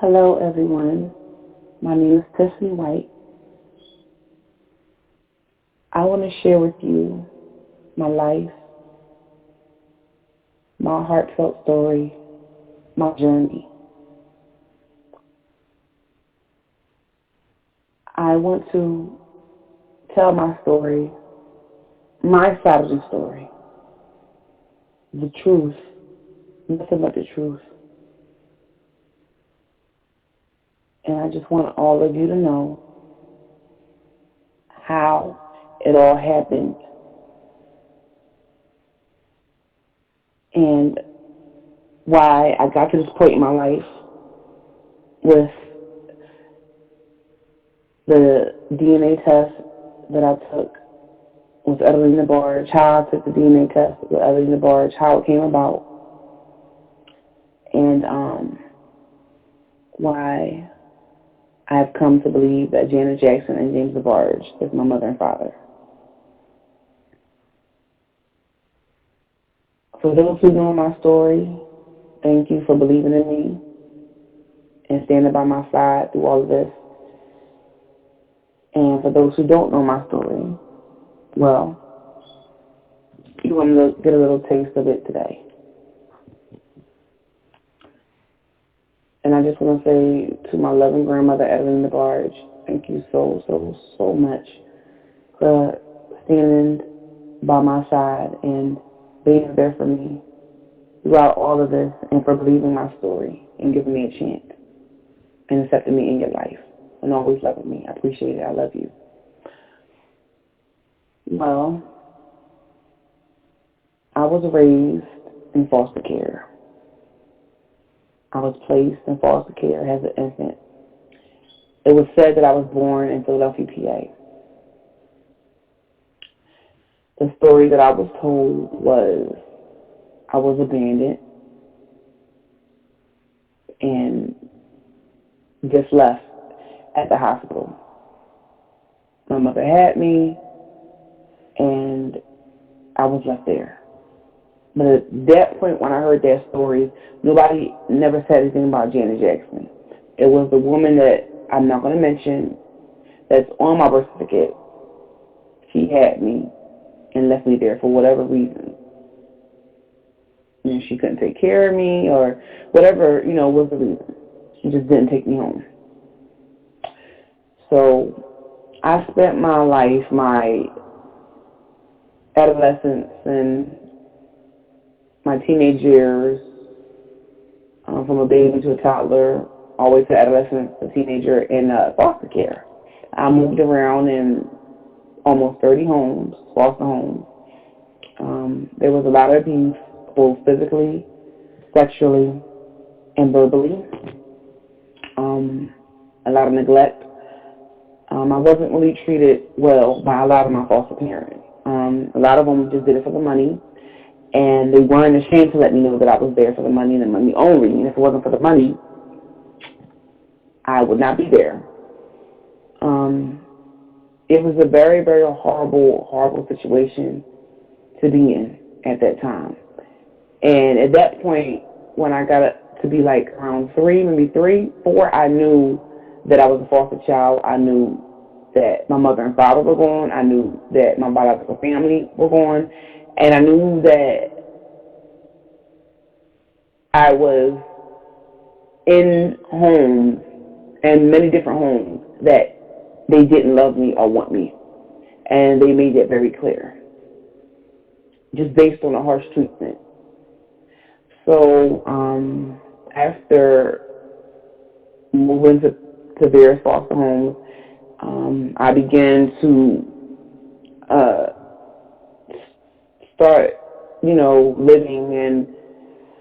Hello, everyone. My name is Tiffany Whyte. I want to share with you my life, my heartfelt story, my journey. I want to tell my story, my side of the story, the truth, nothing but the truth. And I just want all of you to know how it all happened and why I got to this point in my life with the DNA test that I took with Evelyn Barge, how I took the DNA test with Evelyn Barge, how it came about, and why I've come to believe that Janet Jackson and James DeBarge is my mother and father. For those who know my story, thank you for believing in me and standing by my side through all of this. And for those who don't know my story, well, you want to get a little taste of it today. And I just want to say to my loving grandmother, Evelyn DeBarge, thank you so, so, so much for standing by my side and being there for me throughout all of this and for believing my story and giving me a chance and accepting me in your life and always loving me. I appreciate it. I love you. Well, I was raised in foster care. I was placed in foster care as an infant. It was said that I was born in Philadelphia, PA. The story that I was told was I was abandoned and just left at the hospital. My mother had me, and I was left there. But at that point, when I heard that story, nobody never said anything about Janet Jackson. It was the woman that I'm not going to mention that's on my birth certificate. She had me and left me there for whatever reason. She couldn't take care of me or whatever, was the reason. She just didn't take me home. So I spent my life, my adolescence and my teenage years, from a baby to a toddler, all the way to adolescence, a teenager, in foster care. I moved around in almost 30 homes, foster homes. There was a lot of abuse, both physically, sexually, and verbally. A lot of neglect. I wasn't really treated well by a lot of my foster parents. A lot of them just did it for the money, and they weren't ashamed to let me know that I was there for the money and the money only. And if it wasn't for the money, I would not be there. Um, it was a very, very horrible, horrible situation to be in at that time. And at that point, when I got to be like around maybe 4, I knew that I was a foster child. I knew that my mother and father were gone. I knew that my biological family were gone. And I knew that I was in homes and many different homes that they didn't love me or want me. And they made that very clear, just based on the harsh treatment. So after moving to various foster homes, I began to uh, start, living in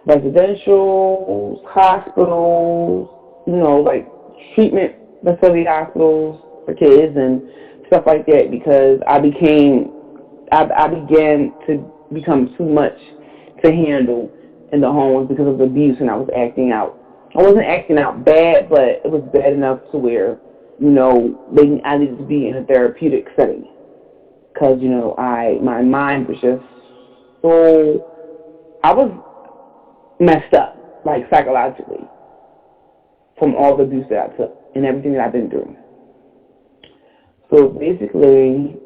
residential hospitals, like treatment facility hospitals for kids and stuff like that because I began to become too much to handle in the homes because of the abuse, and I was acting out. I wasn't acting out bad, but it was bad enough to where, I needed to be in a therapeutic setting because, my mind was just so, I was messed up, like psychologically. from all the abuse that I took and everything that I've been through. So basically,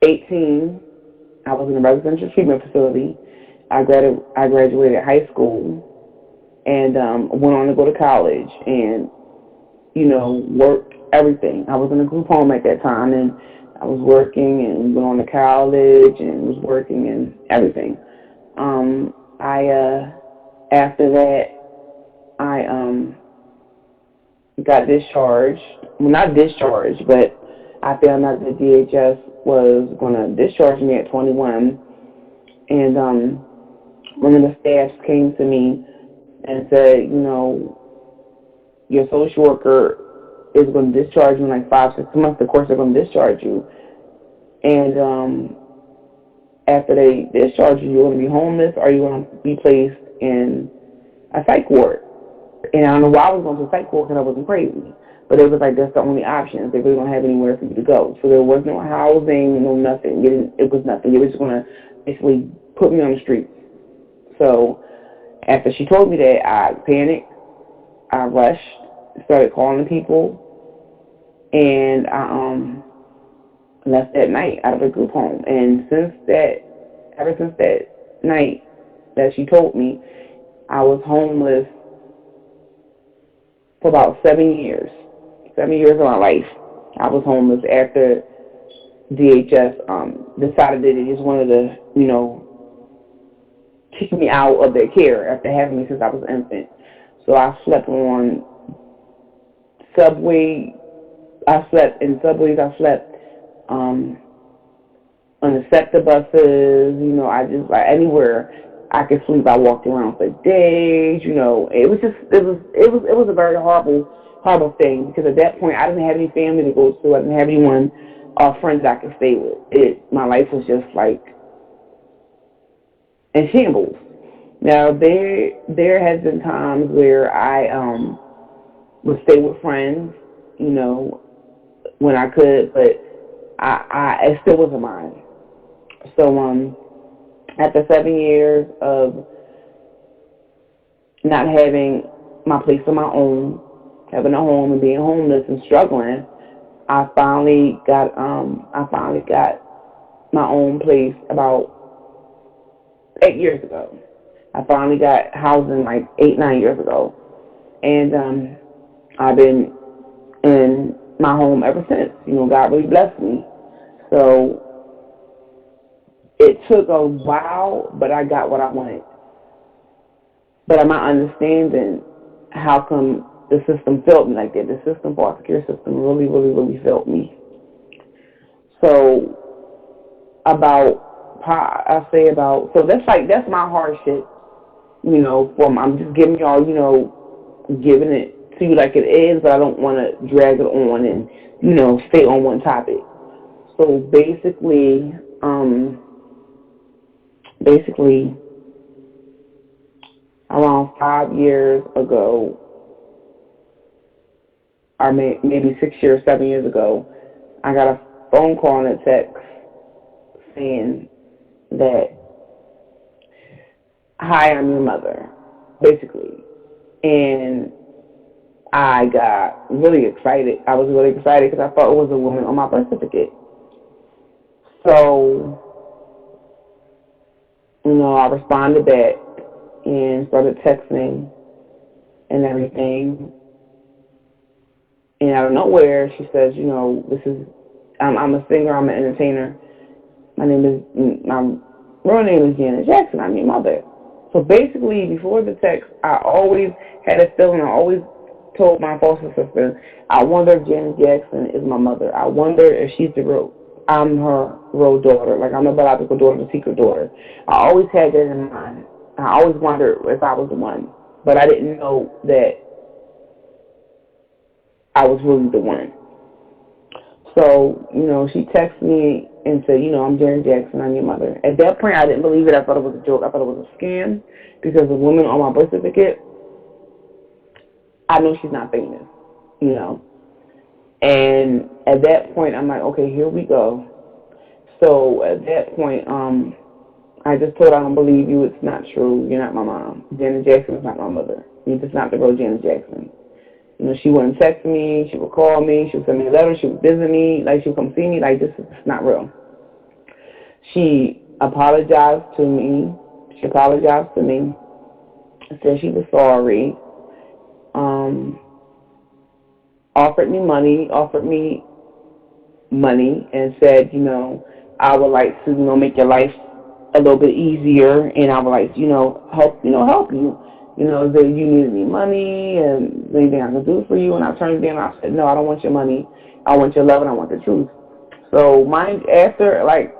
18, I was in a residential treatment facility. I graduated high school and went on to go to college and, worked everything. I was in a group home at that time, and I was working and went on to college and was working and everything. I after that, I got discharged. Well, not discharged, but I found out that DHS was going to discharge me at 21. And one of the staffs came to me and said, your social worker is going to discharge you in like 5, 6 months. Of course, they're going to discharge you. And after they discharge you, you're going to be homeless or you're going to be placed in a psych ward. And I don't know why I was going to a psych ward because I wasn't crazy. But it was like, that's the only option. They really don't have anywhere for you to go. So there was no housing, no nothing. It was nothing. It was just going to basically put me on the streets. So after she told me that, I panicked. I rushed, started calling people, and I left that night out of the group home. And ever since that night that she told me, I was homeless for about 7 years. 7 years of my life, I was homeless after DHS decided that they just wanted to, kick me out of their care after having me since I was an infant. So I slept on subway. I slept in subways. I slept on the sector buses. I just like anywhere I could sleep. I walked around for days. It was a very horrible thing because at that point I didn't have any family to go to. I didn't have anyone or friends I could stay with. My life was just like in shambles. Now there has been times where I would stay with friends, when I could, but it still wasn't mine. So after 7 years of not having my place of my own, having a home and being homeless and struggling, I finally got my own place about 8 years ago. I finally got housing like 8, 9 years ago, and I've been in my home ever since. God really blessed me. So it took a while, but I got what I wanted. But I'm not understanding how come the system felt me like that. The system, foster care system, really, really, really felt me. So that's my hardship. I'm just giving y'all, giving it to you like it is, but I don't want to drag it on and stay on one topic. So basically, around 5 years ago, or maybe 6 years, 7 years ago, I got a phone call and a text saying that, "Hi, I'm your mother," basically. And I got really excited. I was really excited because I thought it was a woman on my birth certificate. So, I responded back and started texting and everything. And out of nowhere, she says, I'm a singer, I'm an entertainer. My real name is Janet Jackson. I'm your mother. So basically, before the text, I always had a feeling. I always told my foster sister, I wonder if Janet Jackson is my mother. I wonder if I'm her real daughter. Like I'm a biological daughter, the secret daughter. I always had that in mind. I always wondered if I was the one, but I didn't know that I was really the one. So, she texted me and said, I'm Janet Jackson, I'm your mother. At that point, I didn't believe it. I thought it was a joke. I thought it was a scam because the woman on my birth certificate, I know she's not famous, you know. And at that point, I'm like, okay, here we go. So at that point, I just told her I don't believe you. It's not true. You're not my mom. Janet Jackson is not my mother. You're just not the real Janet Jackson. You know, she wouldn't text me. She would call me. She would send me a letter. She would visit me. Like, she would come see me. Like, this is not real. She apologized to me. She apologized to me. Said she was sorry. Um, offered me money and said, you know, I would like to, you know, make your life a little bit easier, and I would like to, help you. You know, that you need any money and anything I can do for you. And I turned it down. I said, no, I don't want your money. I want your love and I want the truth. So after like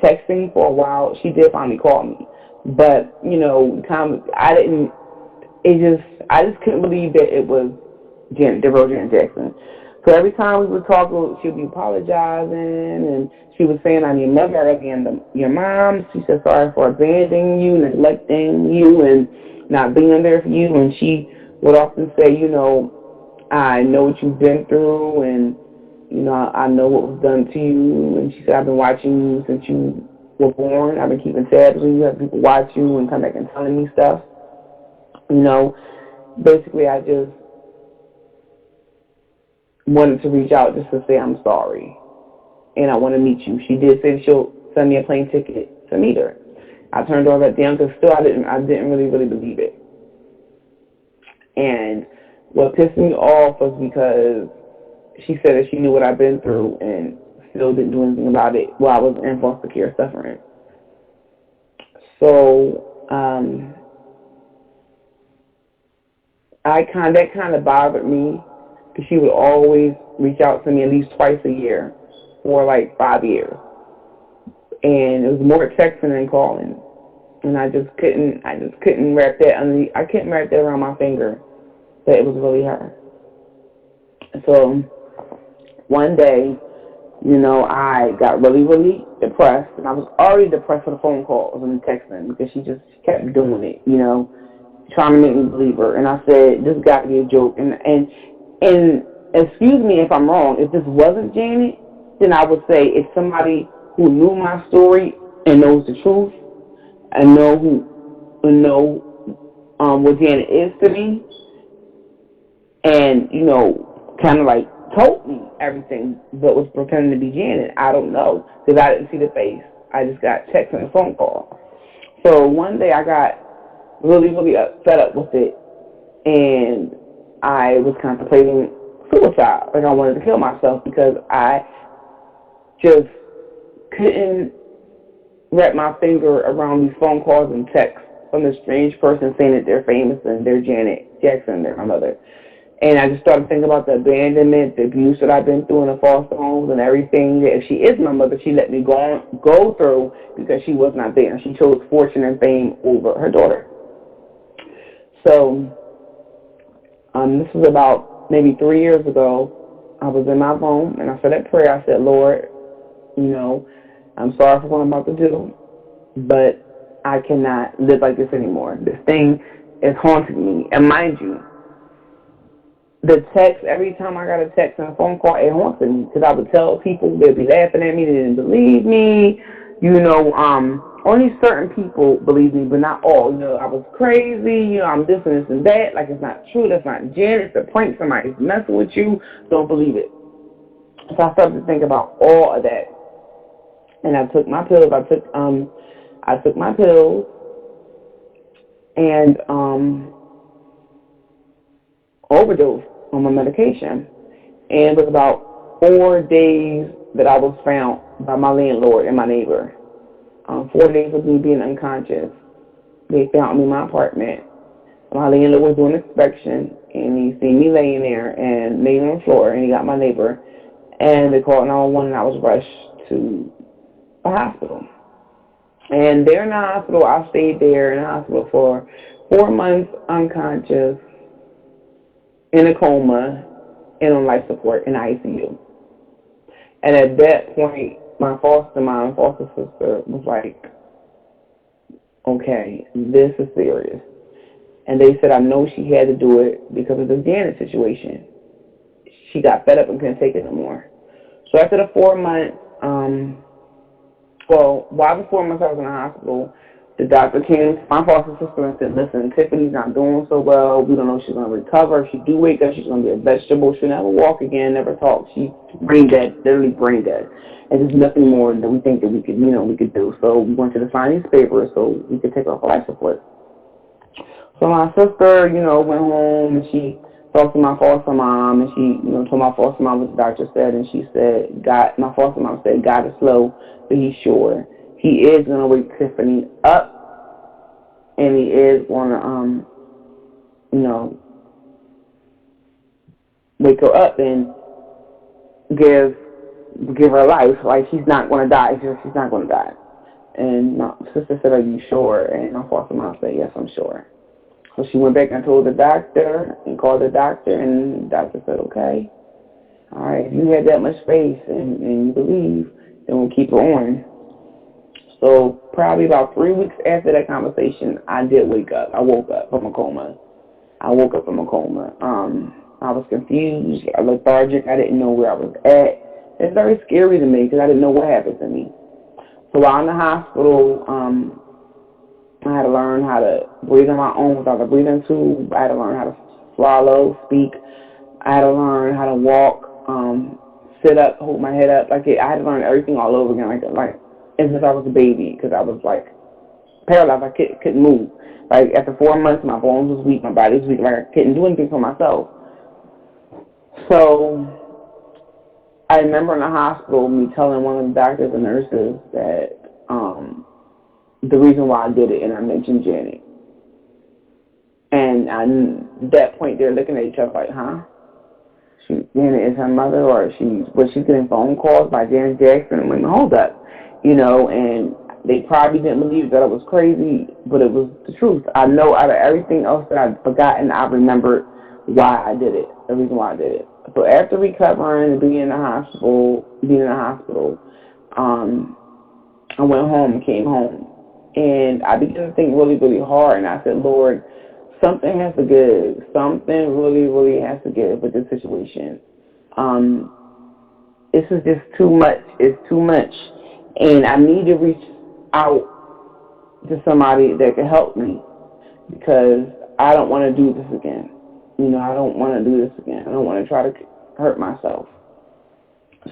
texting for a while, she did finally call me. But, you know, I just couldn't believe that it was Deborah Janet Jackson. So every time we would talk, she would be apologizing, and she was saying, I'm your mother again, your mom. She said, sorry for abandoning you, neglecting you, and not being there for you. And she would often say, you know, I know what you've been through, and, you know, I know what was done to you. And she said, I've been watching you since you were born. I've been keeping tabs on you, have people watch you and come back and telling me stuff. You know, basically, I just wanted to reach out just to say I'm sorry and I want to meet you. She did say she'll send me a plane ticket to meet her. I turned all that down because still I didn't really believe it. And what pissed me off was because she said that she knew what I've been through and still didn't do anything about it while I was in foster care suffering. So that kind of bothered me because she would always reach out to me at least twice a year for like 5 years. And it was more texting than calling. And I just couldn't wrap that I couldn't wrap that around my finger that it was really her. So one day, you know, I got really depressed, and I was already depressed for the phone calls and the texting because she just kept doing it, you know, trying to make me believe her. And I said, this got to be a joke. And excuse me if I'm wrong. If this wasn't Janet, then I would say it's somebody who knew my story and knows the truth and know what Janet is to me, and, you know, kind of like told me everything, but was pretending to be Janet. I don't know because I didn't see the face. I just got text and a phone call. So one day I got really fed up with it, and I was contemplating suicide. Like I wanted to kill myself because I just couldn't wrap my finger around these phone calls and texts from this strange person saying that they're famous and they're Janet Jackson, they're my mother. And I just started thinking about the abandonment, the abuse that I've been through in the foster homes and everything. That if she is my mother, she let me go through because she was not there. She chose fortune and fame over her daughter. So this was about maybe 3 years ago. I was in my room and I said that prayer. I said, Lord, you know, I'm sorry for what I'm about to do, but I cannot live like this anymore. This thing is haunting me. And mind you, the text, every time I got a text and a phone call, it haunted me because I would tell people, they'd be laughing at me, they didn't believe me. You know, only certain people believe me, but not all. You know, I was crazy, you know, I'm this and this and that. Like, it's not true, that's not Jen, it's a prank, somebody's messing with you, don't believe it. So I started to think about all of that. And I took my pills, I took my pills and overdosed on my medication. And it was about 4 days that I was found by my landlord and my neighbor. 4 days of me being unconscious. They found me in my apartment. My landlord was doing an inspection, and he seen me laying there and laying on the floor, and he got my neighbor. And they called 911, and I was rushed to a hospital. And there in the hospital, I stayed there in the hospital for 4 months unconscious, in a coma, and on life support in ICU. And at that point, my foster mom and foster sister was like, okay, this is serious. And they said, I know she had to do it because of the Janet situation. She got fed up and couldn't take it no more. So after the 4 months, while the 4 months I was in the hospital, The doctor came to my foster sister and said, listen, Tiffany's not doing so well. We don't know if she's going to recover. If she do wake up, she's going to be a vegetable. She'll never walk again, never talk. She's brain dead, literally brain dead. And there's nothing more that we think that we could, we could do. So we went to sign these papers so we could take her off life support. So my sister, went home and she talked to my foster mom and she, told my foster mom what the doctor said, and she said, my foster mom said, God is slow, but he's sure. He is going to wake Tiffany up, and he is going to, wake her up and give her life. Like, she's not going to die. She's not going to die. And my sister said, are you sure? And my foster mom said, yes, I'm sure. So she went back and told the doctor and called the doctor, and the doctor said, okay, all right, if you had that much faith and you believe, then we'll keep her on. So probably about 3 weeks after that conversation, I did wake up. I woke up from a coma. I was confused, lethargic. I didn't know where I was at. It's very scary to me because I didn't know what happened to me. So while in the hospital, I had to learn how to breathe on my own without a breathing tube. I had to learn how to swallow, speak. I had to learn how to walk, sit up, hold my head up. I had to learn everything all over again, like as if I was a baby, because I was like paralyzed. I couldn't move. Like after 4 months, my bones was weak, my body was weak. Like I couldn't do anything for myself. So I remember in the hospital me telling one of the doctors and nurses that the reason why I did it, and I mentioned Janet. And at that point, they're looking at each other like, huh? Janet is her mother, or she's getting phone calls by Janet Jackson? And women, hold up, and they probably didn't believe that I was crazy, but it was the truth. I know out of everything else that I'd forgotten, I remembered why I did it, the reason why I did it. So after recovering and being in the hospital, I went home and came home. And I began to think really, really hard. And I said, Lord, something has to give. Something really, really has to give with this situation. This is just too much. It's too much. And I need to reach out to somebody that can help me, because I don't want to do this again. I don't want to do this again. I don't want to try to hurt myself.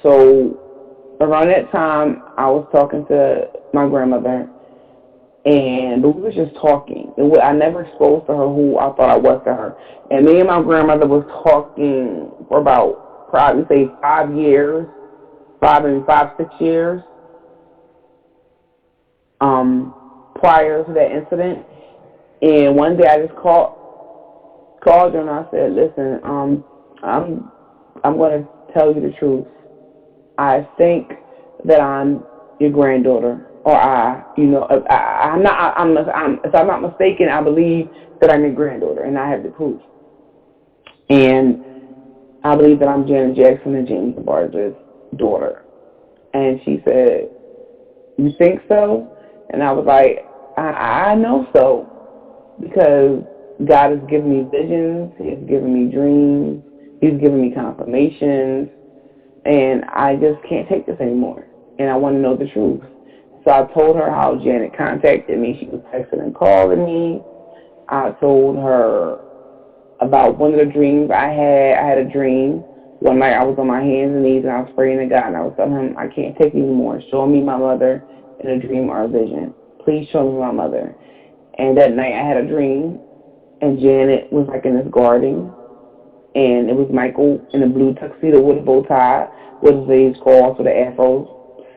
So around that time, I was talking to my grandmother, but we were just talking. I never exposed to her who I thought I was to her. And me and my grandmother was talking for about probably say 5 years, 6 years, prior to that incident. And one day I just called her and I said, listen, I'm going to tell you the truth. I think that I'm your granddaughter, or if I'm not mistaken, I believe that I'm your granddaughter, and I have the proof. And I believe that I'm Janet Jackson and James Barger's daughter. And she said, you think so? And I was like, I know so, because God has given me visions, He's given me dreams, He's given me confirmations, and I just can't take this anymore, and I want to know the truth. So I told her how Janet contacted me. She was texting and calling me. I told her about one of the dreams I had. I had a dream. One night I was on my hands and knees and I was praying to God, and I was telling him, I can't take it anymore. Show me my mother in a dream or a vision. Please show me my mother. And that night I had a dream, and Janet was like in this garden, and it was Michael in a blue tuxedo with a bow tie, with his legs crossed with an afro,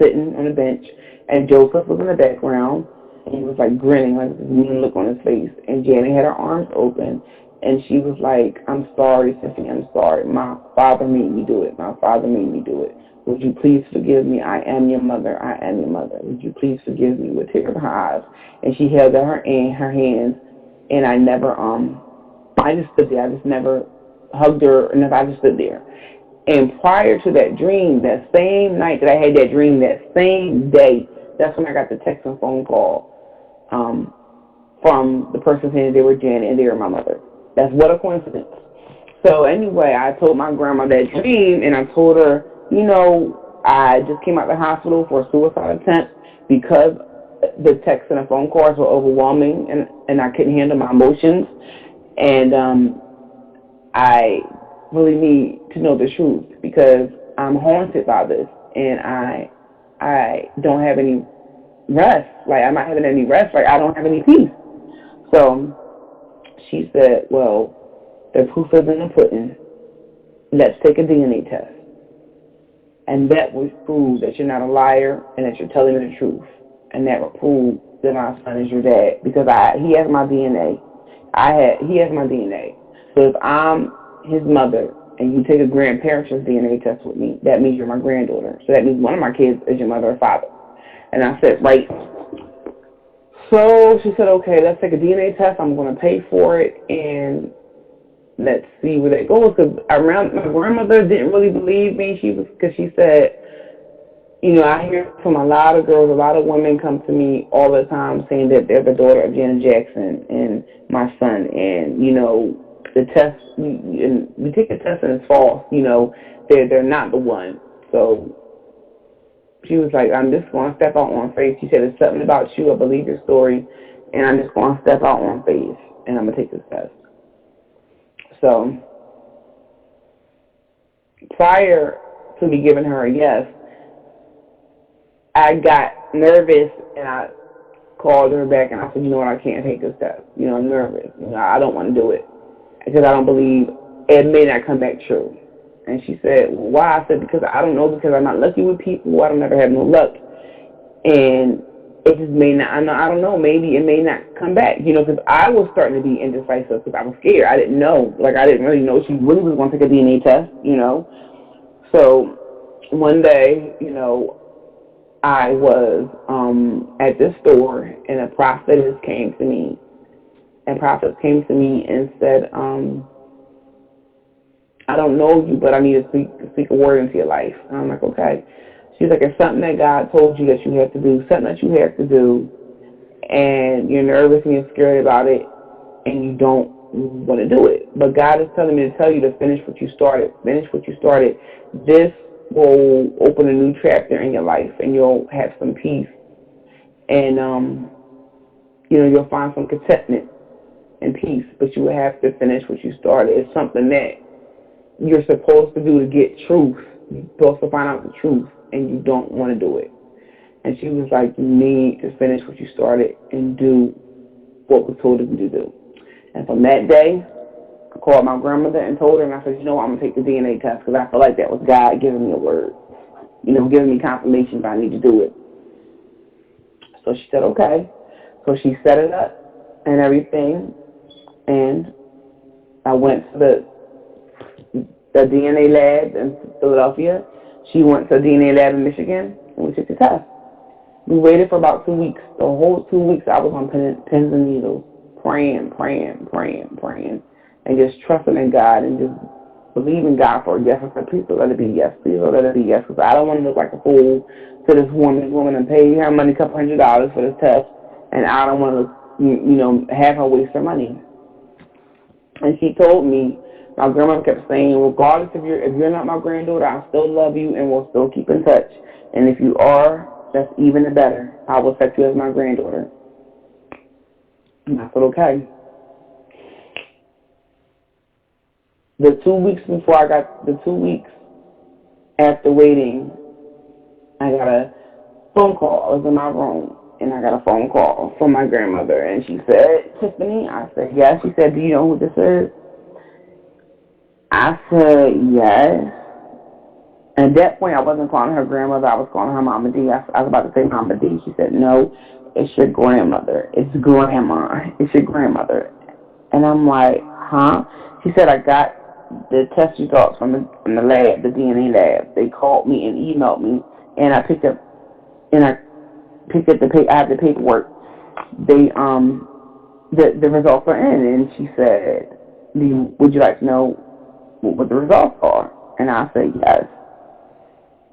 sitting on a bench, and Joseph was in the background, and he was like grinning, like this mean look on his face, and Janet had her arms open, and she was like, I'm sorry, Tiffany, I'm sorry. My father made me do it. My father made me do it. Would you please forgive me? I am your mother. I am your mother. Would you please forgive me? With tears in her eyes. And she held out her hands, and I just stood there. I just never hugged her, and I just stood there. And prior to that dream, that same night that I had that dream, that same day, that's when I got the text and phone call from the person saying they were Janet and they were my mother. That's what a coincidence. So anyway, I told my grandma that dream, and I told her, I just came out of the hospital for a suicide attempt because the texts and the phone calls were overwhelming, and I couldn't handle my emotions. And I really need to know the truth because I'm haunted by this, and I don't have any rest. Like, I'm not having any rest. Like, I don't have any peace. So she said, well, the proof is in the pudding. Let's take a DNA test. And that will prove that you're not a liar and that you're telling me the truth. And that will prove that my son is your dad because he has my DNA. He has my DNA. So if I'm his mother and you take a grandparent's DNA test with me, that means you're my granddaughter. So that means one of my kids is your mother or father. And I said, right. So she said, okay, let's take a DNA test. I'm going to pay for it, and let's see where that goes. Because my grandmother didn't really believe me. Because she said, I hear from a lot of girls, a lot of women come to me all the time saying that they're the daughter of Janet Jackson and my son, and the test, we take a test and it's false. They're not the one. So she was like, I'm just going to step out on faith. She said, it's something about you. I believe your story, and I'm just going to step out on faith, and I'm going to take this test. So prior to me giving her a yes, I got nervous, and I called her back, and I said, you know what, I can't take this test. I'm nervous. I don't want to do it because I don't believe it may not come back true. And she said, well, why? I said, because I don't know, because I'm not lucky with people. I don't ever have no luck. And it just may not, I don't know, maybe it may not come back, because I was starting to be indecisive because I was scared. I didn't know. I didn't really know she really was going to take a DNA test, So one day, I was at this store, and a prophetess came to me. And prophetess came to me and said, I don't know you, but I need to speak a word into your life. And I'm like, okay. She's like, it's something that God told you that you have to do, something that you have to do, and you're nervous and you're scared about it, and you don't want to do it. But God is telling me to tell you to finish what you started. Finish what you started. This will open a new chapter in your life, and you'll have some peace, and you'll find some contentment and peace. But you will have to finish what you started. It's something that you're supposed to do to get truth. You're supposed to find out the truth, and you don't want to do it. And she was like, you need to finish what you started and do what was told of you to do. And from that day, I called my grandmother and told her, and I said, I'm going to take the DNA test because I feel like that was God giving me a word, giving me confirmation that I need to do it. So she said, okay. So she set it up and everything, and I went to the DNA lab in Philadelphia. She went to the DNA lab in Michigan, and we took the test. We waited for about 2 weeks. The whole 2 weeks I was on pins and needles, praying, and just trusting in God and just believing God for a yes. I said, please don't let it be yes. Please don't let it be yes. Because I don't want to look like a fool to this woman and pay her money, $200 for this test, and I don't want to, have her waste her money. And she told me, my grandmother kept saying, regardless if you're not my granddaughter, I still love you and we'll still keep in touch. And if you are, that's even better. I will accept you as my granddaughter. And I said, okay. The 2 weeks after waiting, I got a phone call. I was in my room, and I got a phone call from my grandmother. And she said, Tiffany? I said, yes. She said, do you know who this is? I said, yes. And at that point, I wasn't calling her grandmother. I was calling her Mama D. I was about to say Mama D. She said, no, it's your grandmother. It's grandma. It's your grandmother. And I'm like, huh? She said, I got the test results from the lab, the DNA lab. They called me and emailed me, and I picked up I have the paperwork. They the results are in, and she said, would you like to know what the results are? And I said yes.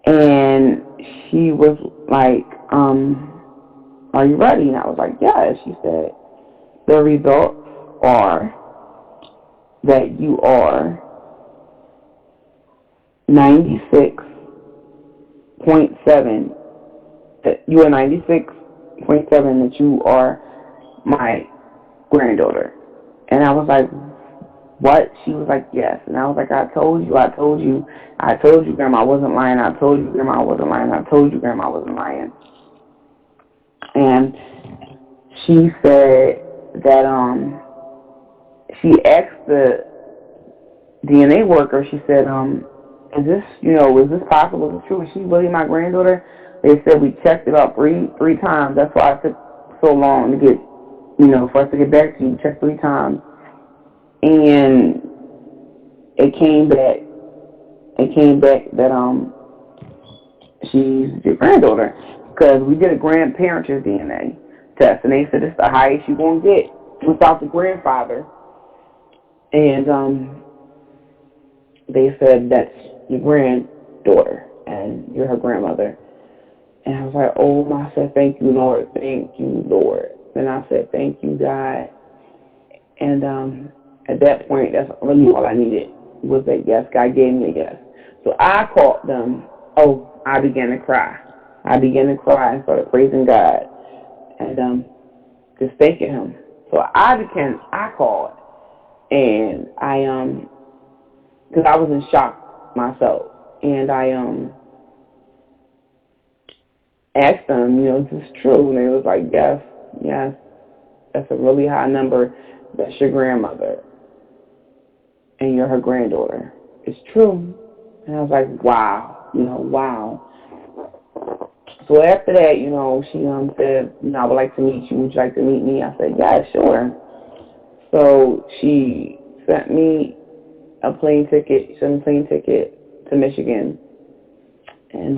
And she was like, are you ready? And I was like, yes. She said, the results are that you are 96.7. You are 96 27 that you are my granddaughter. And I was like, what? She was like, yes. And I was like, I told you, Grandma, I wasn't lying. I told you, Grandma, I wasn't lying. I told you, Grandma, I wasn't lying. And she said that she asked the DNA worker. She said, is this is this possible? Is this true? Is she really my granddaughter? They said we checked it out three times. That's why it took so long to get for us to get back to you. We checked 3 times, and it came back. It came back that she's your granddaughter because we did a grandparent's DNA test, and they said it's the highest you're gonna get without the grandfather. And they said that's your granddaughter and you're her grandmother. And I was like, oh my, I said, thank you, Lord, thank you, Lord. And I said, thank you, God. And at that point, that's really all I needed was that yes. God gave me a yes. So I called them. Oh, I began to cry. I began to cry and started praising God and just thanking Him. So I called and because I was in shock myself, and I asked them, is this true? And they was like, yes, yes, that's a really high number. That's your grandmother, and you're her granddaughter. It's true. And I was like, wow, wow. So after that, she said, I would like to meet you. Would you like to meet me? I said, yeah, sure. So she sent me a plane ticket. She sent me a plane ticket to Michigan, and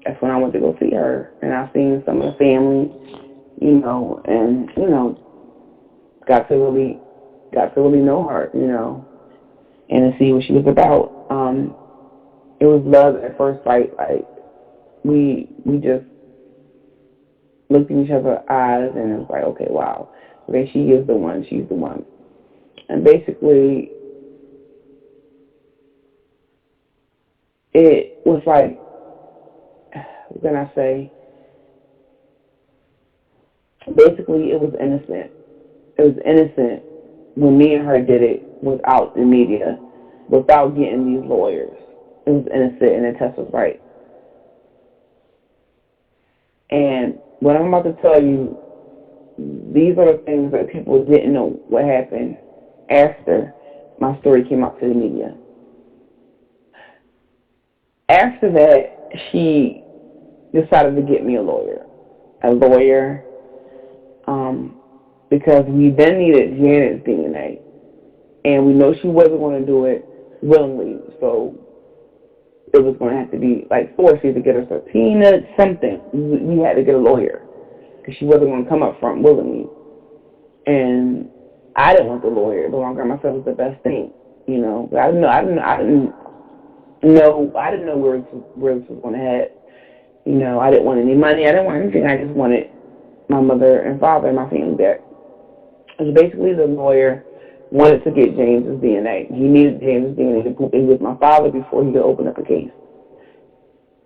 that's when I went to go see her. And I seen some of the family, and got to really know her, and to see what she was about. It was love at first sight. Like we just looked in each other's eyes, and it was like, okay, wow. Okay, she is the one. She's the one. And basically, it was like, what can I say? Basically, it was innocent. It was innocent when me and her did it without the media, without getting these lawyers. It was innocent, and the test was right. And what I'm about to tell you, these are the things that people didn't know what happened after my story came out to the media. After that, she decided to get me a lawyer. Um, because we then needed Janet's DNA. And we know she wasn't going to do it willingly. So it was going to have to be like forced to get a subpoena, something. We had to get a lawyer because she wasn't going to come up front willingly. And I didn't want the lawyer. The longer myself was the best thing, But I didn't know where this was going to head. I didn't want any money. I didn't want anything. I just wanted my mother and father and my family back. So basically, the lawyer wanted to get James's DNA. He needed James's DNA to prove he was my father before he could open up a case.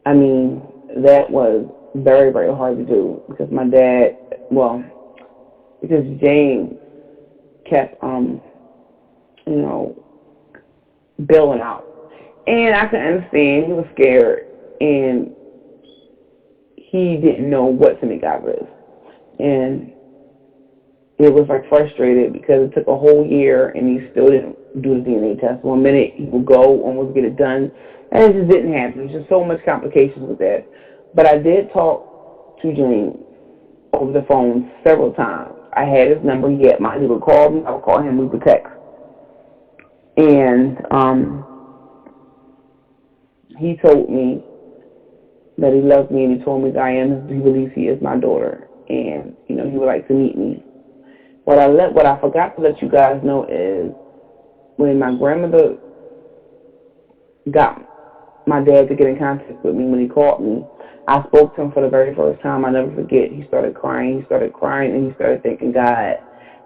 I mean, that was very, very hard to do because my dad, because James kept, bailing out. And I could understand. He was scared, and he didn't know what to make out of this. And it was like frustrated because it took a whole year and he still didn't do the DNA test. 1 minute he would go, almost get it done, and it just didn't happen. There's just so much complications with that. But I did talk to James over the phone several times. I had his number. He had mine. He would call me. I would call him. We would text. And he told me that he loved me, and he told me that he believes he is my daughter, and he would like to meet me. What I forgot to let you guys know is when my grandmother got my dad to get in contact with me, when he called me, I spoke to him for the very first time. I never forget. He started crying, and he started thanking God.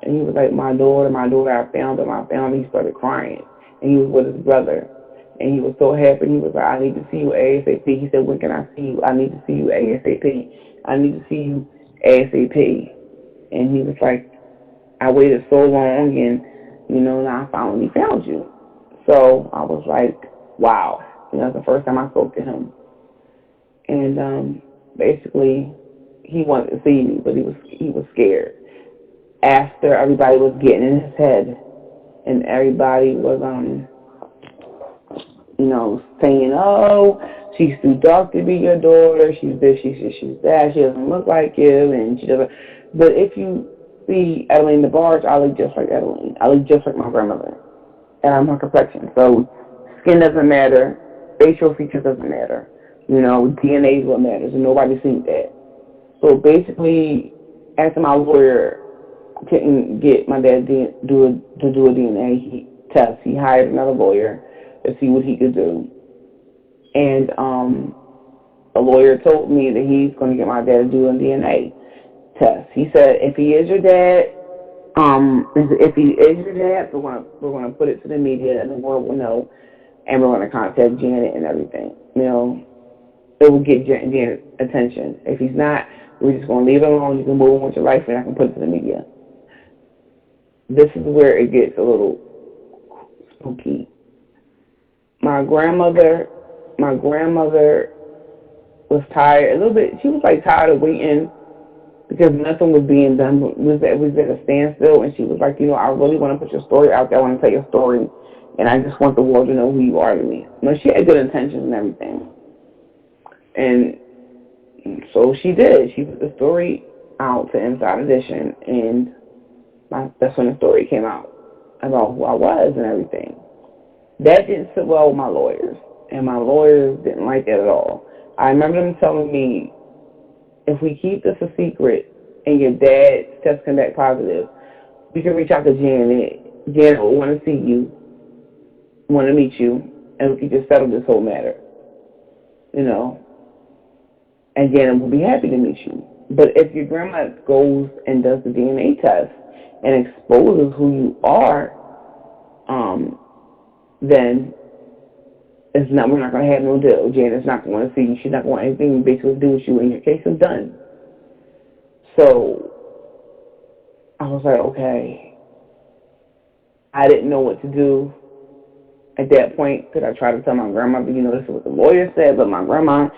And he was like, my daughter, I found him, He started crying. And he was with his brother. And he was so happy. He was like, I need to see you ASAP. He said, when can I see you? I need to see you ASAP. I need to see you ASAP. And he was like, I waited so long, and, now I finally found you. So I was like, wow. That's the first time I spoke to him. And basically, he wanted to see me, but he was scared. After everybody was getting in his head, and everybody was saying, oh, she's too dark to be your daughter, she's this, she's that, she doesn't look like you, and she doesn't. But if you see Adeline DeBarge, I look just like Adeline. I look just like my grandmother, and I'm her complexion. So skin doesn't matter, facial features doesn't matter. DNA is what matters, and nobody's seen that. So basically, after my lawyer couldn't get my dad to do a DNA test, he hired another lawyer to see what he could do. And the lawyer told me that he's going to get my dad to do a DNA test. He said, if he is your dad, we're gonna put it to the media and the world will know, and we're gonna contact Janet and everything. It will get Janet's attention. If he's not, we're just gonna leave it alone. You can move on with your life, and I can put it to the media. This is where it gets a little spooky. My grandmother was tired a little bit. She was like tired of waiting because nothing was being done. It was at a standstill, and she was like, I really want to put your story out there. I want to tell your story, and I just want the world to know who you are to me. She had good intentions and everything, and so she did. She put the story out to Inside Edition, and that's when the story came out about who I was and everything. That didn't sit well with my lawyers, and my lawyers didn't like it at all. I remember them telling me, if we keep this a secret and your dad's test come back positive, we can reach out to Janet. Janet will want to see you, want to meet you, and we can just settle this whole matter, and Janet will be happy to meet you. But if your grandma goes and does the DNA test and exposes who you are, then we're not going to have no deal. Janet's not going to see you. She's not going to want anything basically to do with you, and your case is done. So I was like, okay. I didn't know what to do at that point because I tried to tell my grandmother, this is what the lawyer said, but my grandma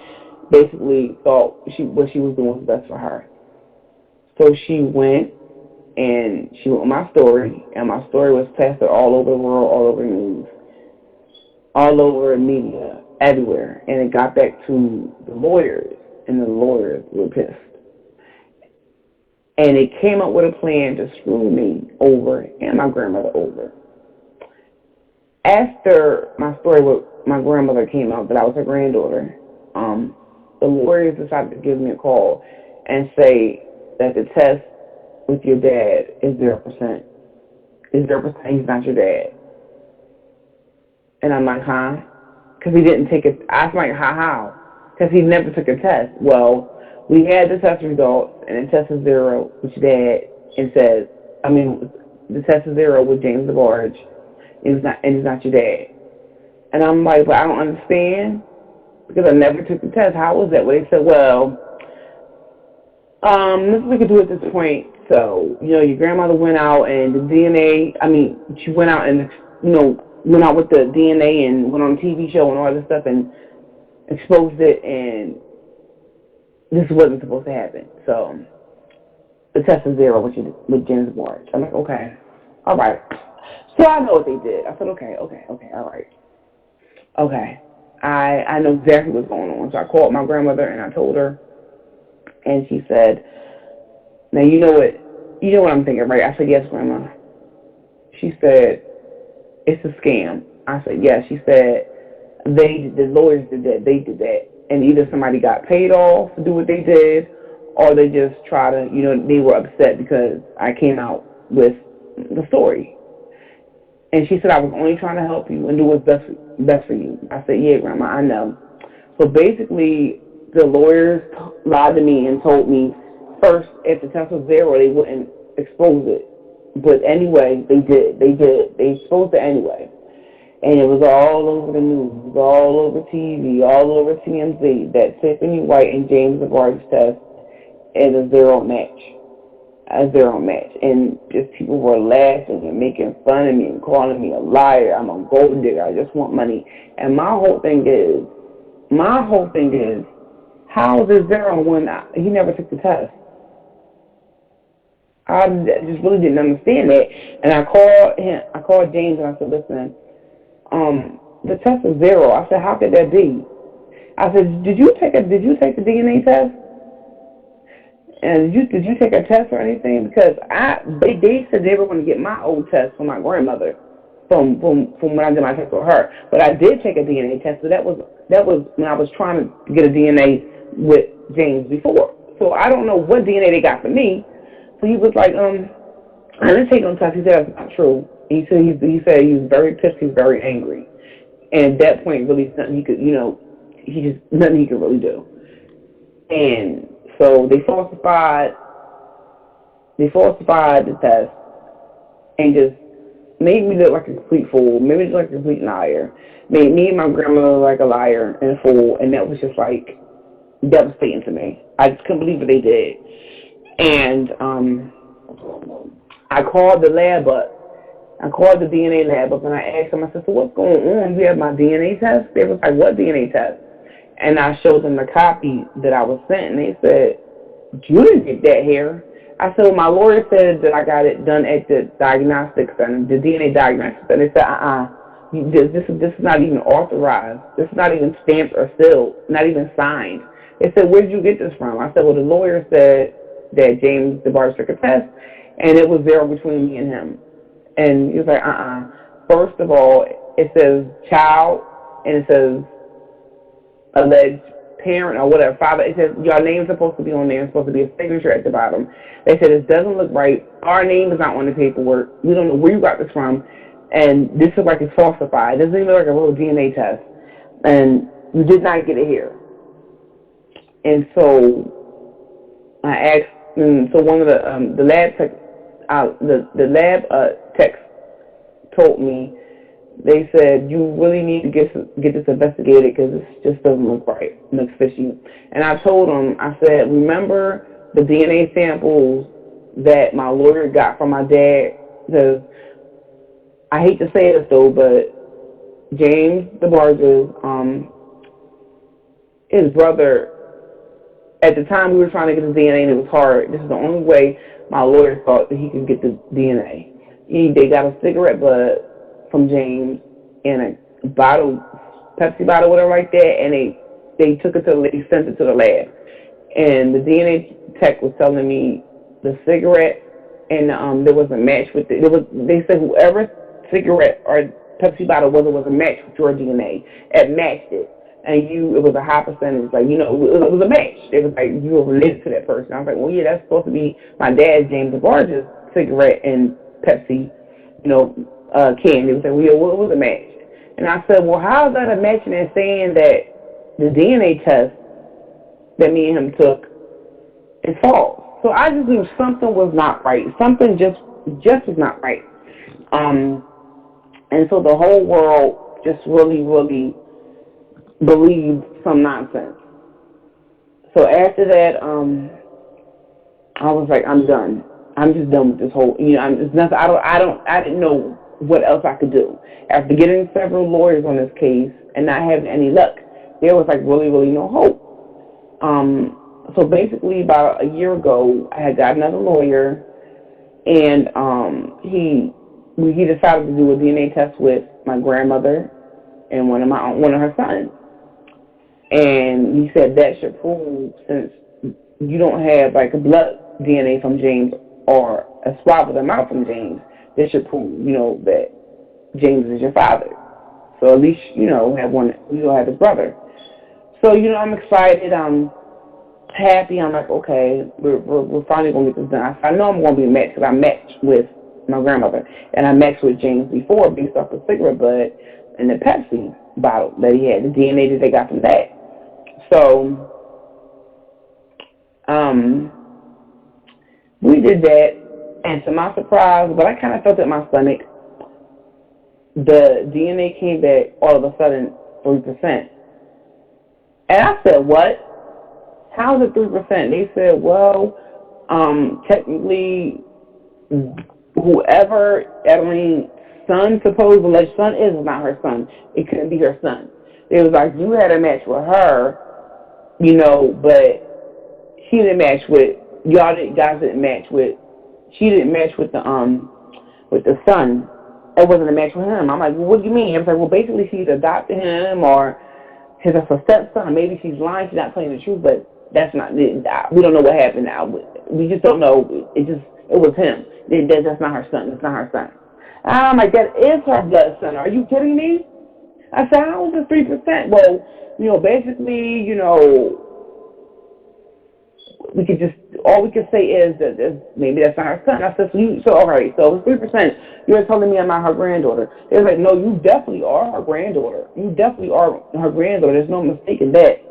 basically thought what she was doing was best for her. So she went with my story, and my story was plastered all over the world, all over the news, all over media, everywhere. And it got back to the lawyers, and the lawyers were pissed. And they came up with a plan to screw me over and my grandmother over. After my story with my grandmother came out that I was her granddaughter, the lawyers decided to give me a call and say that the test with your dad is 0%. Is 0%, he's not your dad. And I'm like, huh? Because he didn't take it. I was like, how? Because he never took a test. Well, we had the test results, and the test is 0 with your dad, and the test is 0 with James DeBarge, and he's not your dad. And I'm like, but I don't understand, because I never took the test. How was that? Well, they said, well, this we could do at this point. So, your grandmother went out and the DNA, she went out and, went out with the DNA and went on a TV show and all this stuff and exposed it, and this wasn't supposed to happen. So, the test is 0 with James Ward. I'm like, okay, all right. So I know what they did. I said, okay, all right. Okay. I know exactly what's going on. So I called my grandmother and I told her, and she said, now you know what I'm thinking, right? I said, yes, Grandma. She said, it's a scam. I said, yes. She said, the lawyers did that. They did that. And either somebody got paid off to do what they did, or they just try to, they were upset because I came out with the story. And she said, I was only trying to help you and do what's best for you. I said, yeah, Grandma, I know. So basically, the lawyers lied to me and told me, first, if the test was 0, they wouldn't expose it. But anyway, they did. They exposed it anyway. And it was all over the news, it was all over TV, all over TMZ, that Tiffany Whyte and James DeBarge's test as a zero match. A zero match. And just people were laughing and making fun of me and calling me a liar. I'm a gold digger. I just want money. And my whole thing is, how is it zero when he never took the test? I just really didn't understand that. And I called James and I said, listen, the test is zero. I said, how could that be? I said, did you take the DNA test? And did you take a test or anything? Because they said they were going to get my old test from my grandmother from when I did my test with her. But I did take a DNA test, so that was when I was trying to get a DNA with James before. So I don't know what DNA they got for me. So he was like, I didn't take no test. He said that's not true. He said he was very pissed. He's very angry. And at that point, really, nothing he could, nothing he could really do. And so they falsified the test and just made me look like a complete fool, made me look like a complete liar, made me and my grandmother look like a liar and a fool, and that was just like devastating to me. I just couldn't believe what they did. And I called the lab up. I called the DNA lab up and I asked them, I said, so what's going on? You have my DNA test? They was like, what DNA test? And I showed them the copy that I was sent, and they said, you didn't get that here. I said, well, my lawyer said that I got it done at the diagnostics center, the DNA diagnostics center. They said, this is not even authorized. This is not even stamped or sealed, not even signed. They said, where did you get this from? I said, well, the lawyer said that James DeBarge took a test, and it was zero between me and him. And he was like, First of all, it says child, and it says alleged parent or whatever, father. It says your name's supposed to be on there. It's supposed to be a signature at the bottom. They said it doesn't look right. Our name is not on the paperwork. We don't know where you got this from, and this is like it's falsified. It doesn't even look like a real DNA test, and you did not get it here. And so I asked, and so one of the lab tech, the lab techs told me. They said, you really need to get this investigated because this just doesn't look right. It looks fishy. And I told them, I said, remember the DNA samples that my lawyer got from my dad? Because I hate to say this, though, but James DeBarge's, his brother, at the time we were trying to get his DNA and it was hard, this is the only way my lawyer thought that he could get the DNA. They got a cigarette butt from James in a bottle, Pepsi bottle, whatever like that, and they sent it to the lab. And the DNA tech was telling me the cigarette and there was a match with it. They said whoever cigarette or Pepsi bottle was a match with your DNA. It matched it. And it was a high percentage, like, it was a match. It was like you were related to that person. I was like, well, yeah, that's supposed to be my dad's James DeBarge's cigarette and Pepsi, can. They would say, well, yeah, well, it was a match. And I said, well, how is that a match? And they're saying that the DNA test that me and him took is false. So I just knew something was not right. Something just was not right. And so the whole world just really, really believed some nonsense. So after that, I was like, I'm done. I'm just done with this whole. I'm just nothing. I didn't know what else I could do. After getting several lawyers on this case and not having any luck, there was like really, really no hope. So basically, about a year ago, I had got another lawyer, and he decided to do a DNA test with my grandmother and one of her sons. And he said that should prove, since you don't have like a blood DNA from James or a swab of the mouth from James, that should prove, that James is your father. So at least, have his brother. So, I'm excited. I'm happy. I'm like, okay, we're finally going to get this done. I know I'm going to be matched because I matched with my grandmother. And I matched with James before based off the cigarette butt and the Pepsi bottle that he had, the DNA that they got from that. So, we did that, and to my surprise, but I kind of felt it in my stomach, the DNA came back all of a sudden 3%. And I said, what? How's it 3%? They said, well, technically, whoever Adeline's son, supposed alleged son is not her son. It couldn't be her son. It was like you had a match with her, but she didn't match with guys didn't match with. She didn't match with the son. It wasn't a match with him. I'm like, well, what do you mean? I was like, well, basically she's adopted him or his a stepson, or maybe she's lying, she's not telling the truth, but that's not, we don't know what happened now. We just don't know. It was him. That's not her son. It's not her son. I'm like, that is her blood son. Are you kidding me? I said, how is this 3%? Well, basically, we could just, all we could say is that maybe that's not her son. I said, all right, so it's 3%. You're telling me I'm not her granddaughter. They were like, no, you definitely are her granddaughter. You definitely are her granddaughter. There's no mistake in that.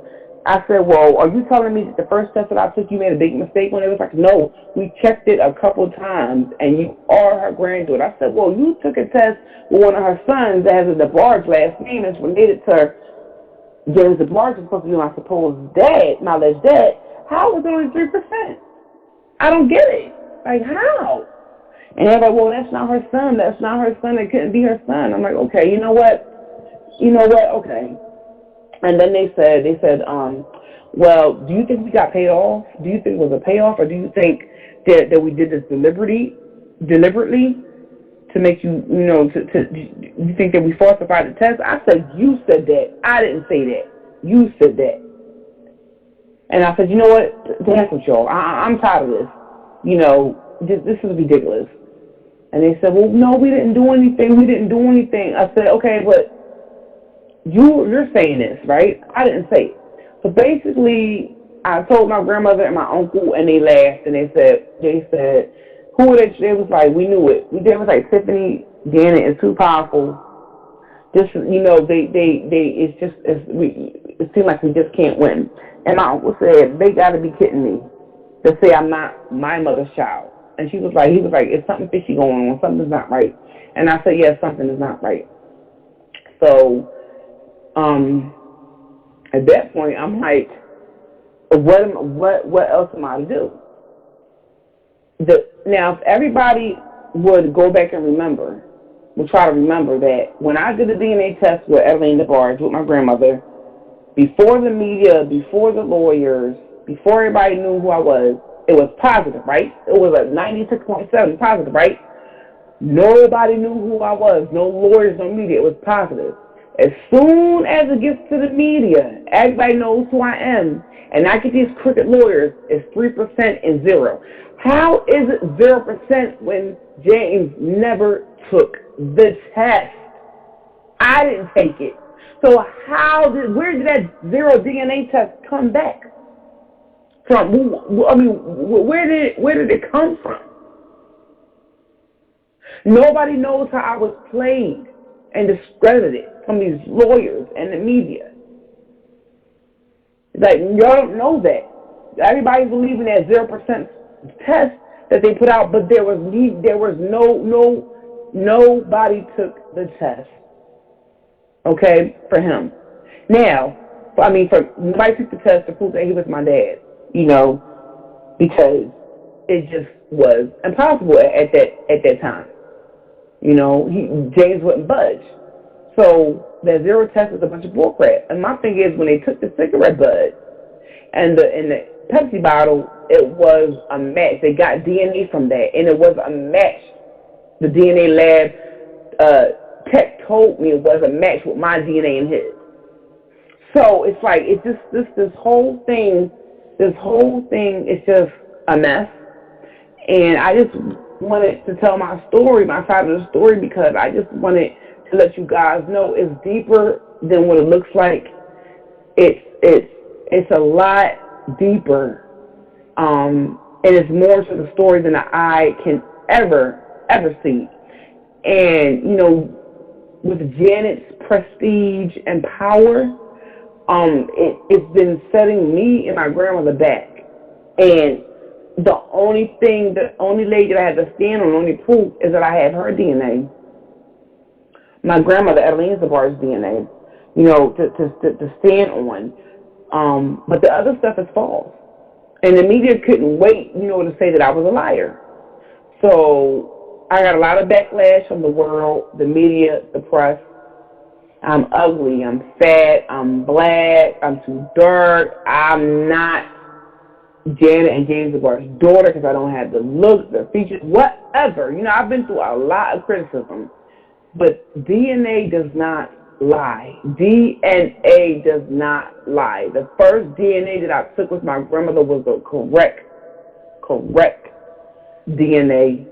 I said, well, are you telling me that the first test that I took, you made a big mistake when? It was like, no, we checked it a couple of times, and you are her granddaughter. I said, well, you took a test with one of her sons that has a DeBarge last name that's related to James DeBarge, is supposed to be my supposed dad, my alleged dad. How is it only 3%? I don't get it. Like, how? And they're like, well, that's not her son. That's not her son. It couldn't be her son. I'm like, okay, you know what? Okay. And then they said, well, do you think we got paid off? Do you think it was a payoff, or do you think that we did this deliberately to make you, you think that we falsified the test? I said, you said that. I didn't say that. You said that. And I said, you know what? That's what y'all. I'm tired of this. This is ridiculous. And they said, well, no, we didn't do anything. We didn't do anything. I said, okay, but you're saying this, right? I didn't say it. So basically, I told my grandmother and my uncle, and they laughed, and they said, who are they? They was like, we knew it. They was like, Tiffany, Janet is too powerful. Just, it seems like we just can't win. And my uncle said, they got to be kidding me to say I'm not my mother's child. And he was like, it's something fishy going on. Something's not right. And I said, yes, something is not right. So, at that point, I'm like, what else am I to do? Now, if everybody would go back and try to remember that when I did the DNA test with Evelyn DeBarge, with my grandmother, before the media, before the lawyers, before everybody knew who I was, it was positive, right? It was a 96.7 positive, right? Nobody knew who I was. No lawyers, no media. It was positive. As soon as it gets to the media, everybody knows who I am, and I get these crooked lawyers, it's 3% and 0. How is it 0% when James never took the test? I didn't take it. So where did that 0 DNA test come back from? I mean, where did it come from? Nobody knows how I was played and discredited from these lawyers and the media. Like, y'all don't know that. Everybody's believing that 0% test that they put out, but nobody took the test. Okay, for him. Now, nobody took the test to prove that he was my dad, because it just was impossible at that time. James wouldn't budge. So that 0 test is a bunch of bullcrap. And my thing is, when they took the cigarette butt and the Pepsi bottle, it was a match. They got DNA from that, and it was a match. The DNA lab tech told me it was a match with my DNA and his. So it's like this whole thing is just a mess. And I just wanted to tell my story, my side of the story, because I just wanted to let you guys know it's deeper than what it looks like. It's a lot deeper, and it's more to the story than the eye can ever see. And with Janet's prestige and power, it's been setting me and my grandmother back. And the only lady that I have to stand on, only proof, is that I have her DNA. My grandmother, Evelyn DeBarge's DNA, to stand on. But the other stuff is false. And the media couldn't wait, to say that I was a liar. So I got a lot of backlash from the world, the media, the press. I'm ugly, I'm fat, I'm black, I'm too dark, I'm not Janet and James DeBar's daughter because I don't have the looks, the features, whatever. I've been through a lot of criticism. But DNA does not lie. DNA does not lie. The first DNA that I took with my grandmother was a correct DNA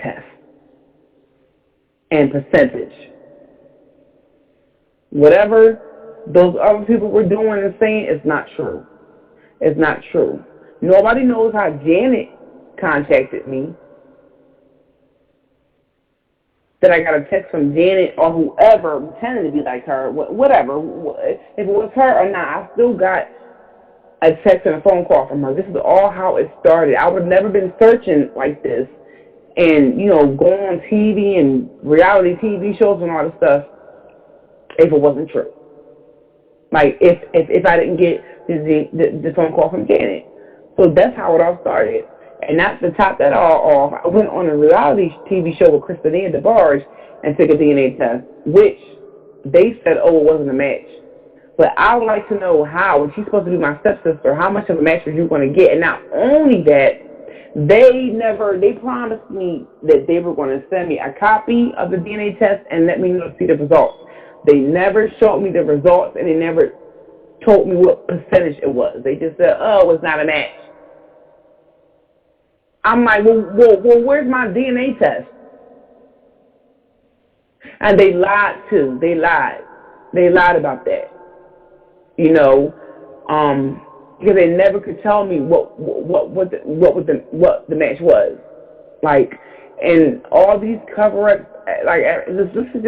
test and percentage. Whatever those other people were doing and saying is not true. It's not true. Nobody knows how Janet contacted me. That I got a text from Janet or whoever pretending to be like her, whatever. If it was her or not, I still got a text and a phone call from her. This is all how it started. I would have never been searching like this and, going on TV and reality TV shows and all this stuff if it wasn't true. Like, if I didn't get the phone call from Janet. So that's how it all started. And not to top that all off, I went on a reality TV show with Christina DeBarge and took a DNA test, which they said, it wasn't a match. But I would like to know how, if she's supposed to be my stepsister, how much of a match are you going to get? And not only that, they promised me that they were going to send me a copy of the DNA test and let me know to see the results. They never showed me the results, and they never told me what percentage it was. They just said, it's not a match. I'm like, well, where's my DNA test? And they lied too. They lied. They lied about that. Because they never could tell me what the match was. Like, and all these cover-ups, like this is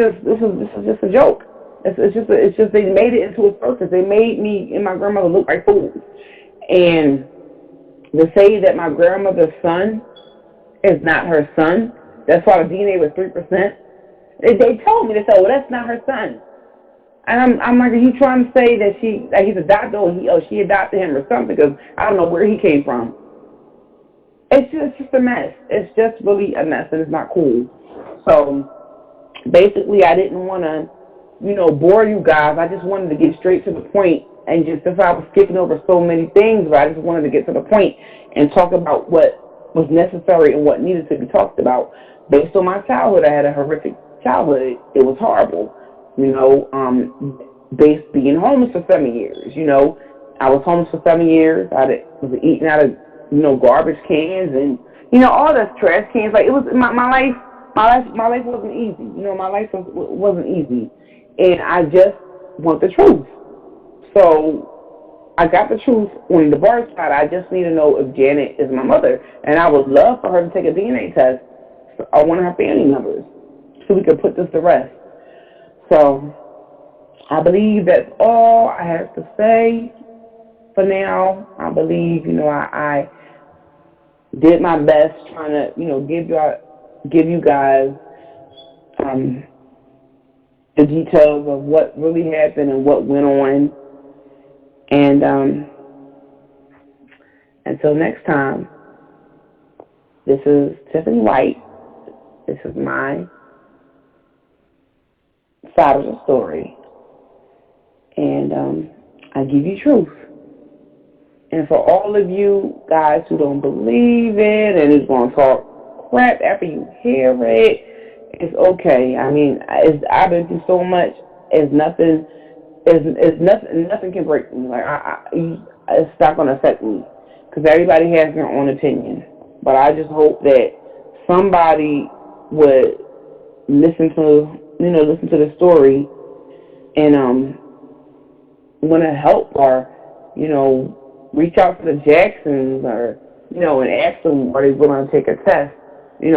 just a joke. It's just they made it into a circus. They made me and my grandmother look like fools. And to say that my grandmother's son is not her son, that's why the DNA was 3%. They told me, they said, well, that's not her son. And I'm like, are you trying to say that he's adopted or she adopted him or something? Because I don't know where he came from. It's just a mess. It's just really a mess, and it's not cool. So basically, I didn't want to, bore you guys. I just wanted to get straight to the point, and just since I was skipping over so many things, but I just wanted to get to the point and talk about what was necessary and what needed to be talked about. Based on my childhood, I had a horrific childhood. It was horrible. Based being homeless for 7 years. I was homeless for 7 years. Was eating out of garbage cans and all those trash cans. Like, it was my life. My life wasn't easy. My life wasn't easy, and I just want the truth. So I got the truth on the bar side. I just need to know if Janet is my mother, and I would love for her to take a DNA test or one of her family members so we could put this to rest. So I believe that's all I have to say for now. I believe, I did my best trying to, give you guys the details of what really happened and what went on. And until next time, this is Tiffany Whyte. This is my side of the story. And I give you truth. And for all of you guys who don't believe it and who's going to talk crap after you hear it, it's okay. I mean, I've been through so much. Nothing can break me. Like, it's not going to affect me because everybody has their own opinion. But I just hope that somebody would listen to the story and want to help or reach out to the Jacksons or and ask them, are they willing to take a test?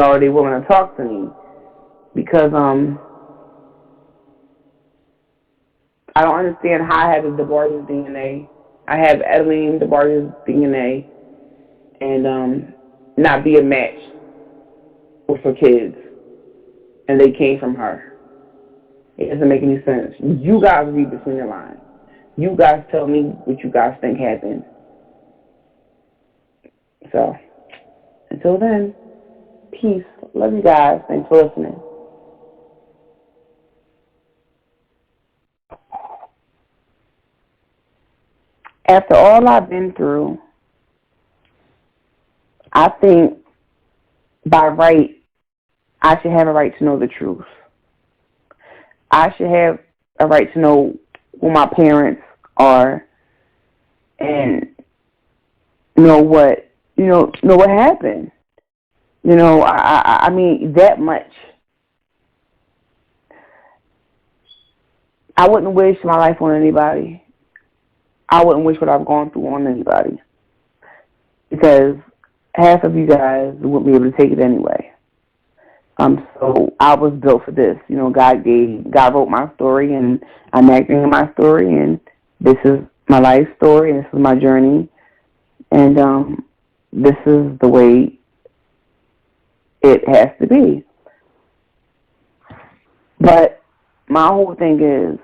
Are they willing to talk to me? Because I don't understand how I have the DeBarge's DNA. I have Adeline DeBarge's DNA and not be a match with her kids. And they came from her. It doesn't make any sense. You guys read between the lines. You guys tell me what you guys think happened. So, until then, peace. Love you guys. Thanks for listening. After all I've been through, I think by right, I should have a right to know the truth. I should have a right to know who my parents are and know what happened. I mean that much. I wouldn't wish my life on anybody. I wouldn't wish what I've gone through on anybody because half of you guys wouldn't be able to take it anyway. So I was built for this. God wrote my story, and I'm acting in my story, and this is my life story, and this is my journey, and this is the way it has to be. But my whole thing is,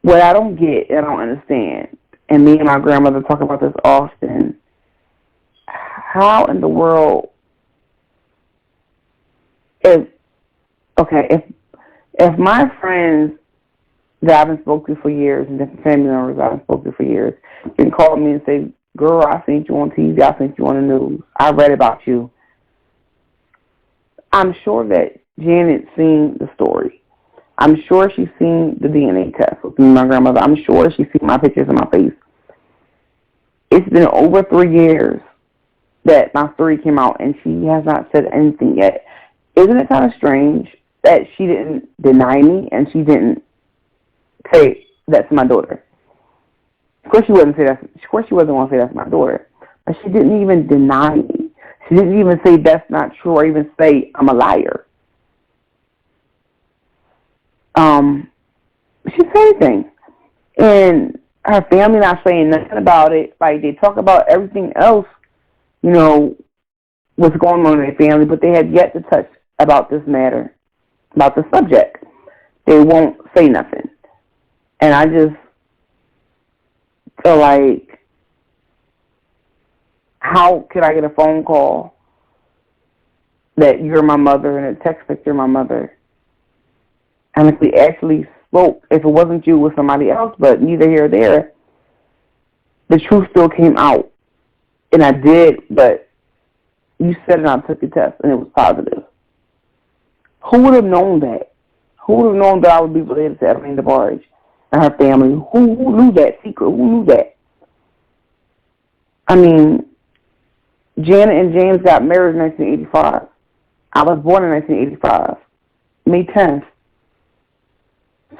what I don't get, I don't understand, and me and my grandmother talk about this often. How in the world, if my friends that I haven't spoken to for years and different family members I haven't spoken to for years can call me and say, "Girl, I seen you on TV, I seen you on the news, I read about you." I'm sure that Janet's seen the story. I'm sure she's seen the DNA test with me and my grandmother. I'm sure she's seen my pictures of my face. It's been over 3 years that my story came out, and she has not said anything yet. Isn't it kind of strange that she didn't deny me and she didn't say that's my daughter? Of course she wasn't going to say that's my daughter, but she didn't even deny me. She didn't even say that's not true, or even say I'm a liar. She said anything, and her family not saying nothing about it. Like, they talk about everything else, what's going on in their family, but they have yet to touch about this matter, about the subject. They won't say nothing, and I just feel like, how could I get a phone call that you're my mother and a text that you're my mother? And if we actually spoke, if it wasn't you, it was somebody else, but neither here or there, the truth still came out. And I did, but you said it, I took the test, and it was positive. Who would have known that? Who would have known that I would be related to Evelyn DeBarge and her family? Who knew that secret? Who knew that? I mean, Janet and James got married in 1985. I was born in 1985, May 10th.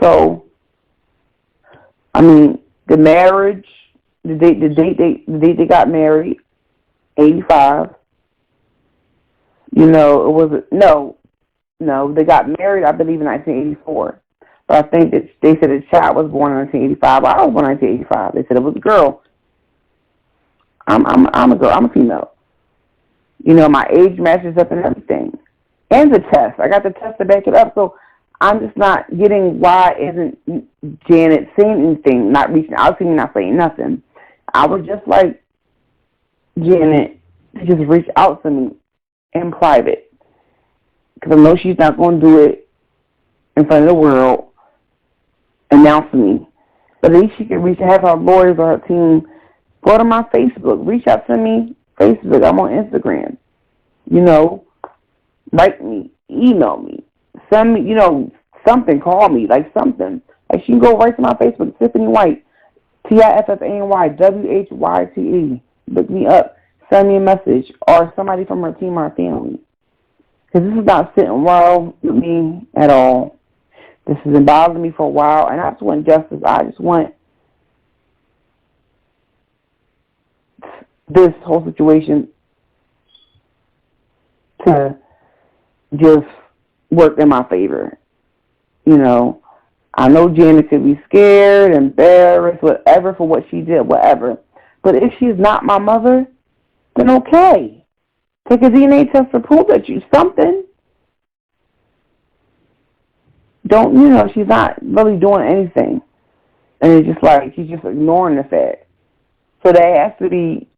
So, I mean, the marriage, the date they got married, 85. It was they got married, I believe, in 1984. But I think that they said the child was born in 1985. Well, I was born in 1985. They said it was a girl. I'm a girl. I'm a female. My age matches up and everything. And the test. I got the test to back it up. So I'm just not getting why isn't Janet saying anything, not reaching out to me, not saying nothing. I would just like Janet to just reach out to me in private. Because I know she's not going to do it in front of the world, announce me. But at least she can have her lawyers or her team go to my Facebook, reach out to me, Facebook. I'm on Instagram. Write me, email me, send me, something, call me, like something. Like, she can go right to my Facebook, Tiffany Whyte, TiffanyWhyte. Look me up, send me a message, or somebody from her team or her family. Because this is not sitting well with me at all. This has been bothering me for a while, and I just want justice. I just want this whole situation to just work in my favor. I know Janet could be scared, embarrassed, whatever, for what she did, whatever. But if she's not my mother, then okay. Take a DNA test to prove that you're something. she's not really doing anything. And it's just like, she's just ignoring the fact. So that has to be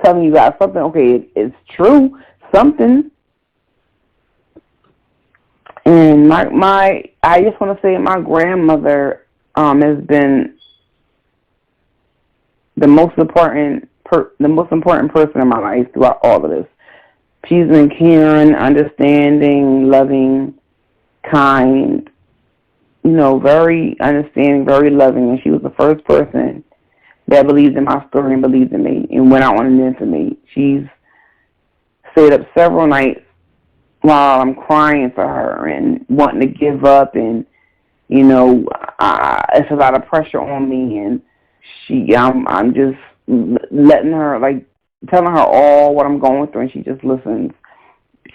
telling you guys something. Okay, it's true, something. And I just want to say my grandmother has been the most important person in my life throughout all of this. She's been caring, understanding, loving, kind, very understanding, very loving, and she was the first person that believed in my story and believed in me and went out on a limb for me. She's stayed up several nights while I'm crying for her and wanting to give up, and it's a lot of pressure on me, and I'm just letting her, like, telling her all what I'm going through, and she just listens.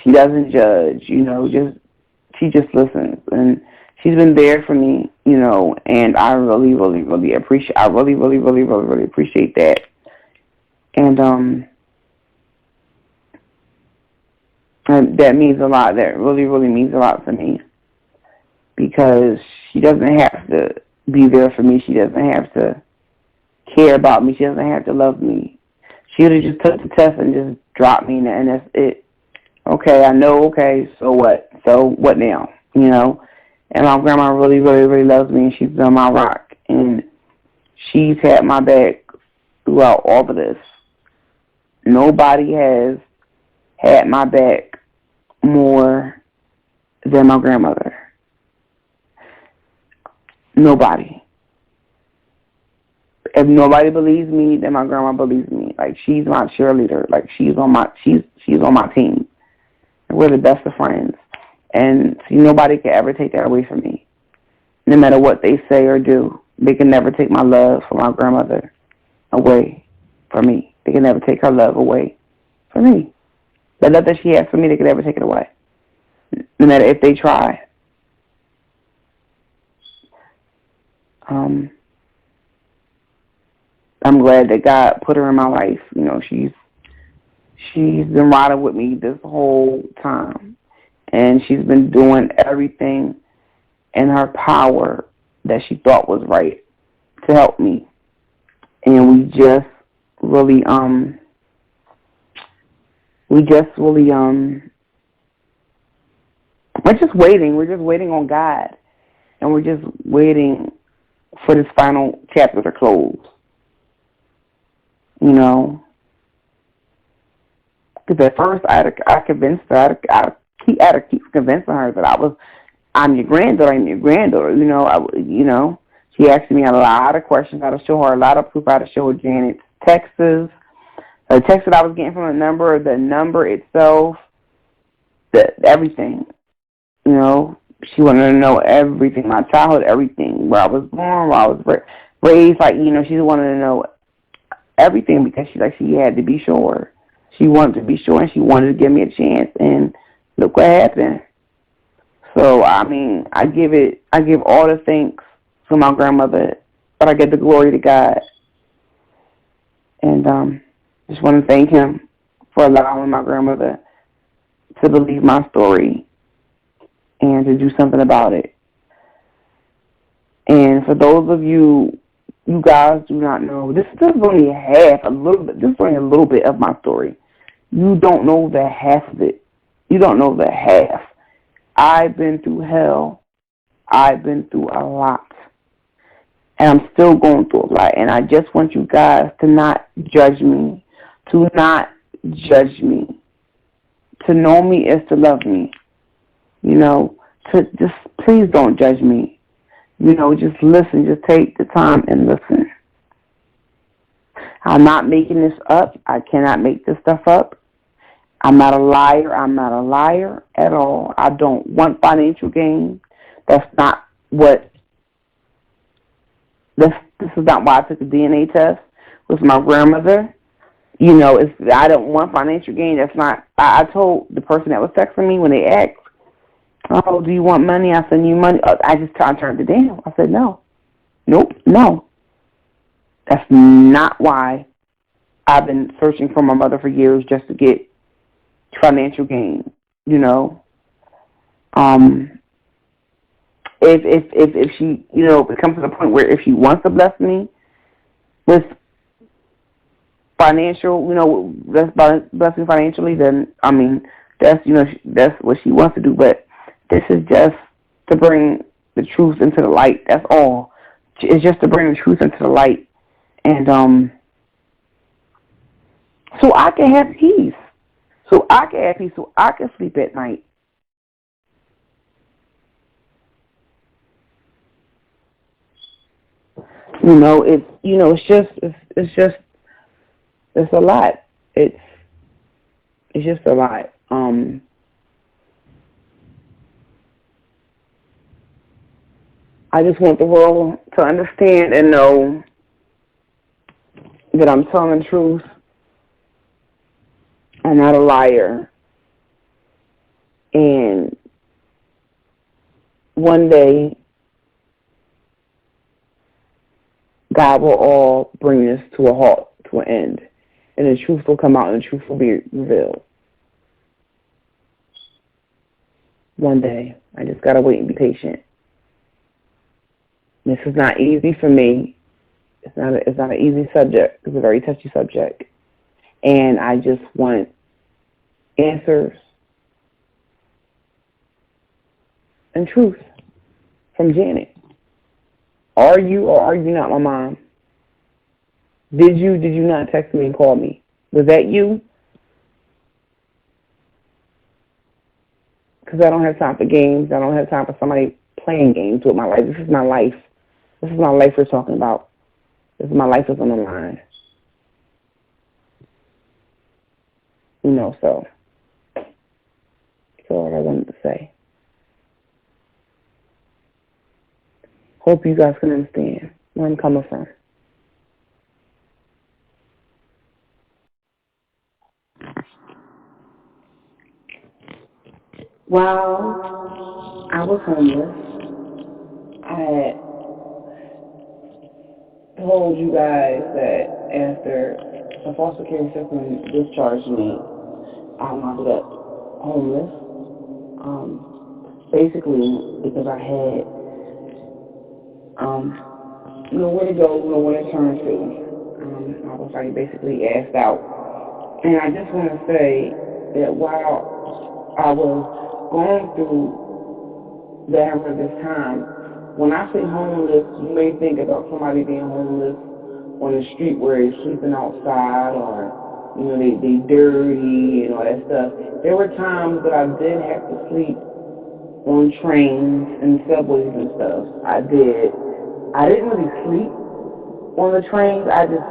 She doesn't judge, she just listens, and she's been there for me, and I really, really, really appreciate. I really, really, really, really, really appreciate that, and that means a lot. That really, really means a lot to me, because she doesn't have to be there for me. She doesn't have to care about me. She doesn't have to love me. She would have just took the test and just dropped me, and that's it. Okay, I know. Okay, so what? So what now? And my grandma really, really, really loves me, and she's been my rock, and she's had my back throughout all of this. Nobody has had my back more than my grandmother. Nobody. If nobody believes me, then my grandma believes me. Like, she's my cheerleader. Like, she's on my team. We're the best of friends. And see, nobody can ever take that away from me. No matter what they say or do, they can never take my love for my grandmother away from me. They can never take her love away from me. The love that she has for me, they can never take it away. No matter if they try. I'm glad that God put her in my life. She's been riding with me this whole time. And she's been doing everything in her power that she thought was right to help me. And we're just really, we're just waiting. We're just waiting on God. And we're just waiting for this final chapter to close. Because at first I convinced her, I had to keep convincing her that I'm your granddaughter, She asked me a lot of questions. I had to show her a lot of proof. I had to show her Janet's texts, the text that I was getting from the number itself, everything. She wanted to know everything, my childhood, everything, where I was born, where I was raised. Like, she wanted to know everything, because she had to be sure. She wanted to be sure, and she wanted to give me a chance. And look what happened. So, I give all the thanks to my grandmother, but I give the glory to God. And just want to thank him for allowing my grandmother to believe my story and to do something about it. And for those of you guys do not know, this is only this is only a little bit of my story. You don't know the half of it. You don't know the half. I've been through hell. I've been through a lot. And I'm still going through a lot. And I just want you guys to not judge me. To not judge me. To know me is to love me. To just please don't judge me. Just listen. Just take the time and listen. I'm not making this up. I cannot make this stuff up. I'm not a liar. I'm not a liar at all. I don't want financial gain. That's not what. This is not why I took the DNA test with my grandmother. I don't want financial gain. That's not. I told the person that was texting me when they asked, "Oh, do you want money?" I send you money. I turned it down. I said no. Nope, no. That's not why I've been searching for my mother for years, just to get financial gain. If she, it comes to the point where if she wants to bless me with financial, bless me financially, then I mean that's that's what she wants to do. But this is just to bring the truth into the light. That's all. It's just to bring the truth into the light, and so I can have peace. So I can have peace. So I can sleep at night. It's a lot. It's just a lot. I just want the world to understand and know that I'm telling the truth. I'm not a liar. And one day, God will all bring this to a halt, to an end. And the truth will come out and the truth will be revealed. One day. I just got to wait and be patient. This is not easy for me. It's not an easy subject. It's a very touchy subject. And I just want answers and truth from Janet. Are you or are you not my mom? Did you not text me and call me? Was that you? Because I don't have time for games. I don't have time for somebody playing games with my life. This is my life. This is my life we're talking about. This is my life is on the line. So that's all I wanted to say. Hope you guys can understand where I'm coming from. While I was homeless, I had told you guys that after the foster care system discharged me, I wound up homeless. Um, Basically because I had nowhere to go, nowhere to turn to. I was like basically asked out. And I just want to say that while I was going through the horrendous time, when I say homeless, you may think about somebody being homeless on the street where they're sleeping outside or, they dirty and all that stuff. There were times that I did have to sleep on trains and subways and stuff. I did. I didn't really sleep on the trains. I just,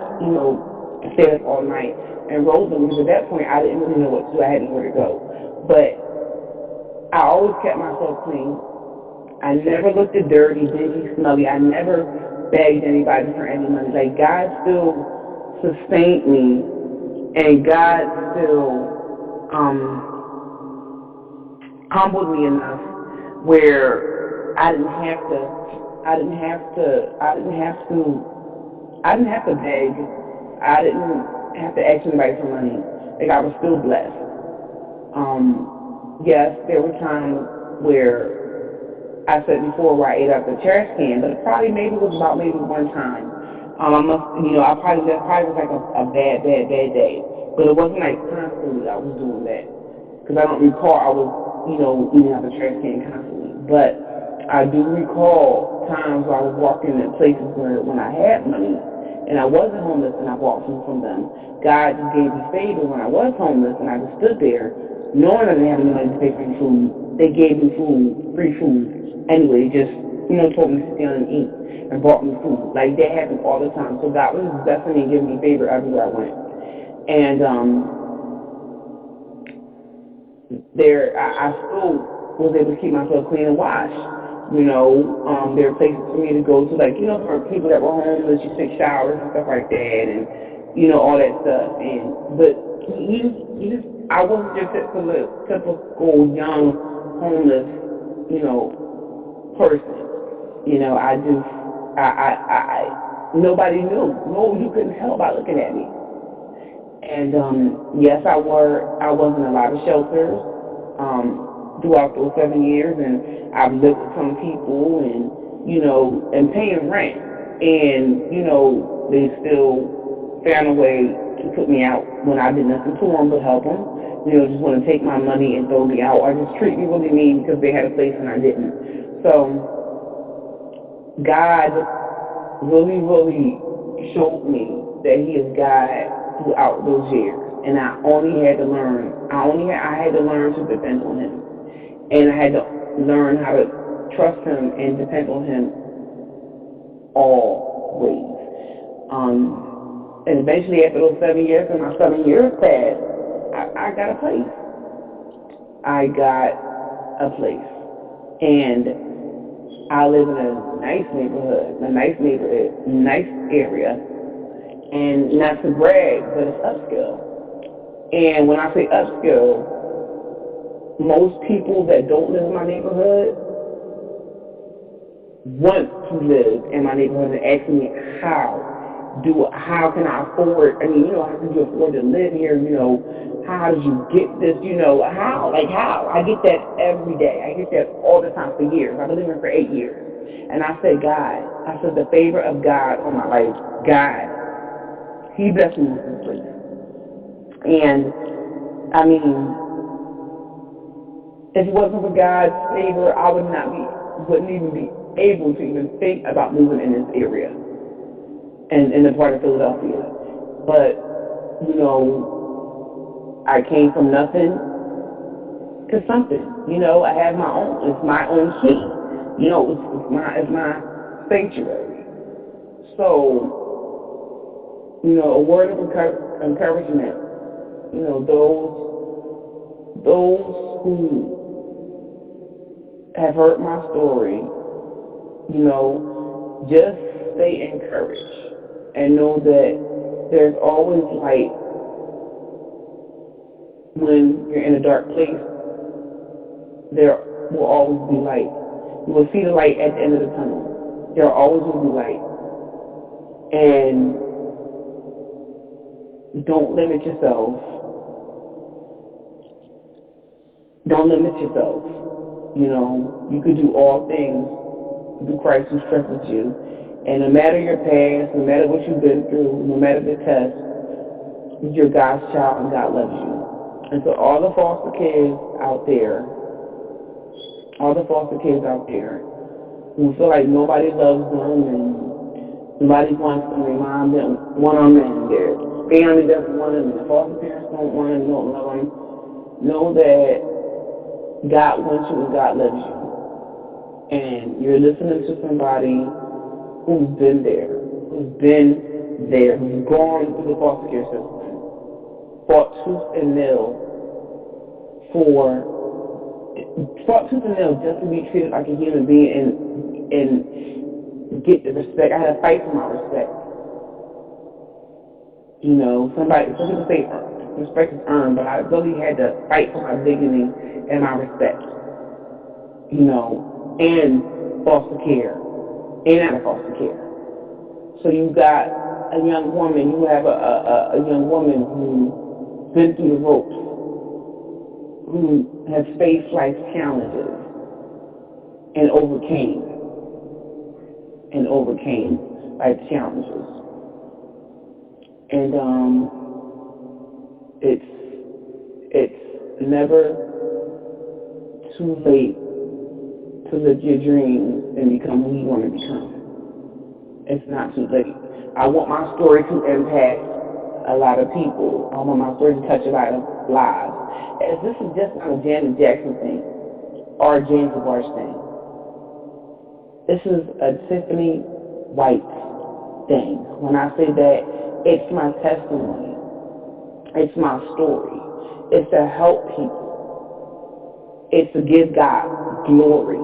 stayed up all night and rode them because at that point I didn't really know what to do. I had nowhere to go. But I always kept myself clean. I never looked at dirty, dingy, smelly. I never begged anybody for any money. Like God still sustained me, and God still um, humbled me enough where I didn't have to. I didn't have to. I didn't have to. I didn't have to beg. I didn't have to ask anybody for money. Like I was still blessed. Um, yes, there were times where I said before where I ate out the trash can, but it probably maybe was about maybe one time. I must, that probably was like a bad, bad, bad day, but it wasn't like constantly I was doing that because I don't recall I was, eating out the trash can constantly. But I do recall times where I was walking in places where when I had money and I wasn't homeless and I bought food from them, God just gave me favor when I was homeless and I just stood there knowing I didn't have any money to pay for any food. They gave me food, free food. Anyway, they just, told me to sit down and eat and brought me food. Like that happened all the time. So God was just blessing me and giving me favor everywhere I went. And I still was able to keep myself clean and wash. There are places for me to go to, like, for people that were homeless, you take showers and stuff like that, and all that stuff. And but you just, I wasn't your typical young homeless, you know, person. I just, nobody knew. No, you couldn't tell by looking at me. And yes, I was in a lot of shelters. Um, throughout those 7 years, and I've lived with some people, and and paying rent, and they still found a way to put me out when I did nothing to them but help them. Just want to take my money and throw me out, or just treat me really mean because they had a place and I didn't. So God really, really showed me that He is God throughout those years, and I had to learn to depend on Him, and I had to learn how to trust Him and depend on Him always. Um, and eventually, after those 7 years, and my 7 years passed, I got a place. I got a place, and I live in a nice neighborhood, nice area, and not to brag, but it's upscale. And when I say upscale, most people that don't live in my neighborhood want to live in my neighborhood and ask me how can I afford, how can you afford to live here, how did you get this, how I get that every day. I get that all the time for years. I've been living here for 8 years. And I said, God, the favor of God on my life, God, He blessed me with this place. And I mean, if it wasn't for God's favor, I wouldn't even be able to even think about moving in this area and in the part of Philadelphia. But, you know, I came from nothing to something. I have my own. It's my own key. It's my sanctuary. So, a word of encouragement. Those who have heard my story, just stay encouraged and know that there's always light when you're in a dark place. There will always be light. You will see the light at the end of the tunnel. There always will be light. And don't limit yourself. Don't limit yourself. You could do all things through Christ who strengthens you. And no matter your past, no matter what you've been through, no matter the test, you're God's child and God loves you. And so all the foster kids out there who feel like nobody loves them and nobody wants them, their mom didn't want them and their family doesn't want them and the foster parents don't want them, don't love them, know that God wants you and God loves you. And you're listening to somebody who's been there, who's gone through the foster care system, fought tooth and nail for fought tooth and nail just to be treated like a human being and get the respect. I had to fight for my respect. Some people say respect is earned, but I really had to fight for my dignity and my respect. And foster care and out of foster care. So you got a young woman. You have a young woman who's been through the ropes, who has faced life's challenges and overcame life's challenges. And it's never too late to live your dreams and become who you want to become. It's not too late. I want my story to impact a lot of people. I want my story to touch a lot of lives. As this is just not a Janet Jackson thing or a James DeBarge thing. This is a Tiffany Whyte thing. When I say that, it's my testimony. It's my story. It's to help people. It's to give God glory.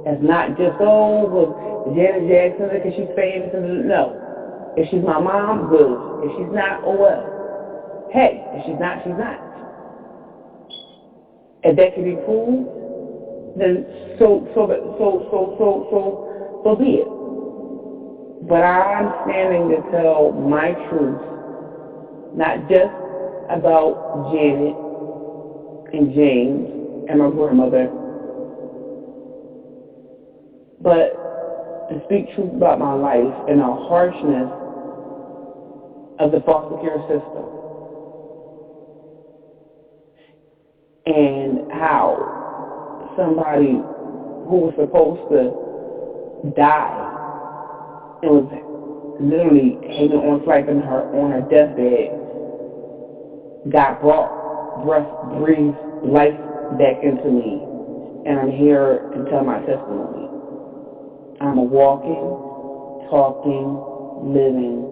It's not just, well, Janet Jackson, because she's famous. No. If she's my mom, good. If she's not, oh well. Hey, if she's not, she's not. If that can be proved, then so be it. But I'm standing to tell my truth, not just about Janet and James, and my grandmother, but to speak truth about my life and the harshness of the foster care system and how somebody who was supposed to die and was literally hanging on to life in her on her deathbed God breathed life back into me, and I'm here to tell my testimony. I'm a walking, talking, living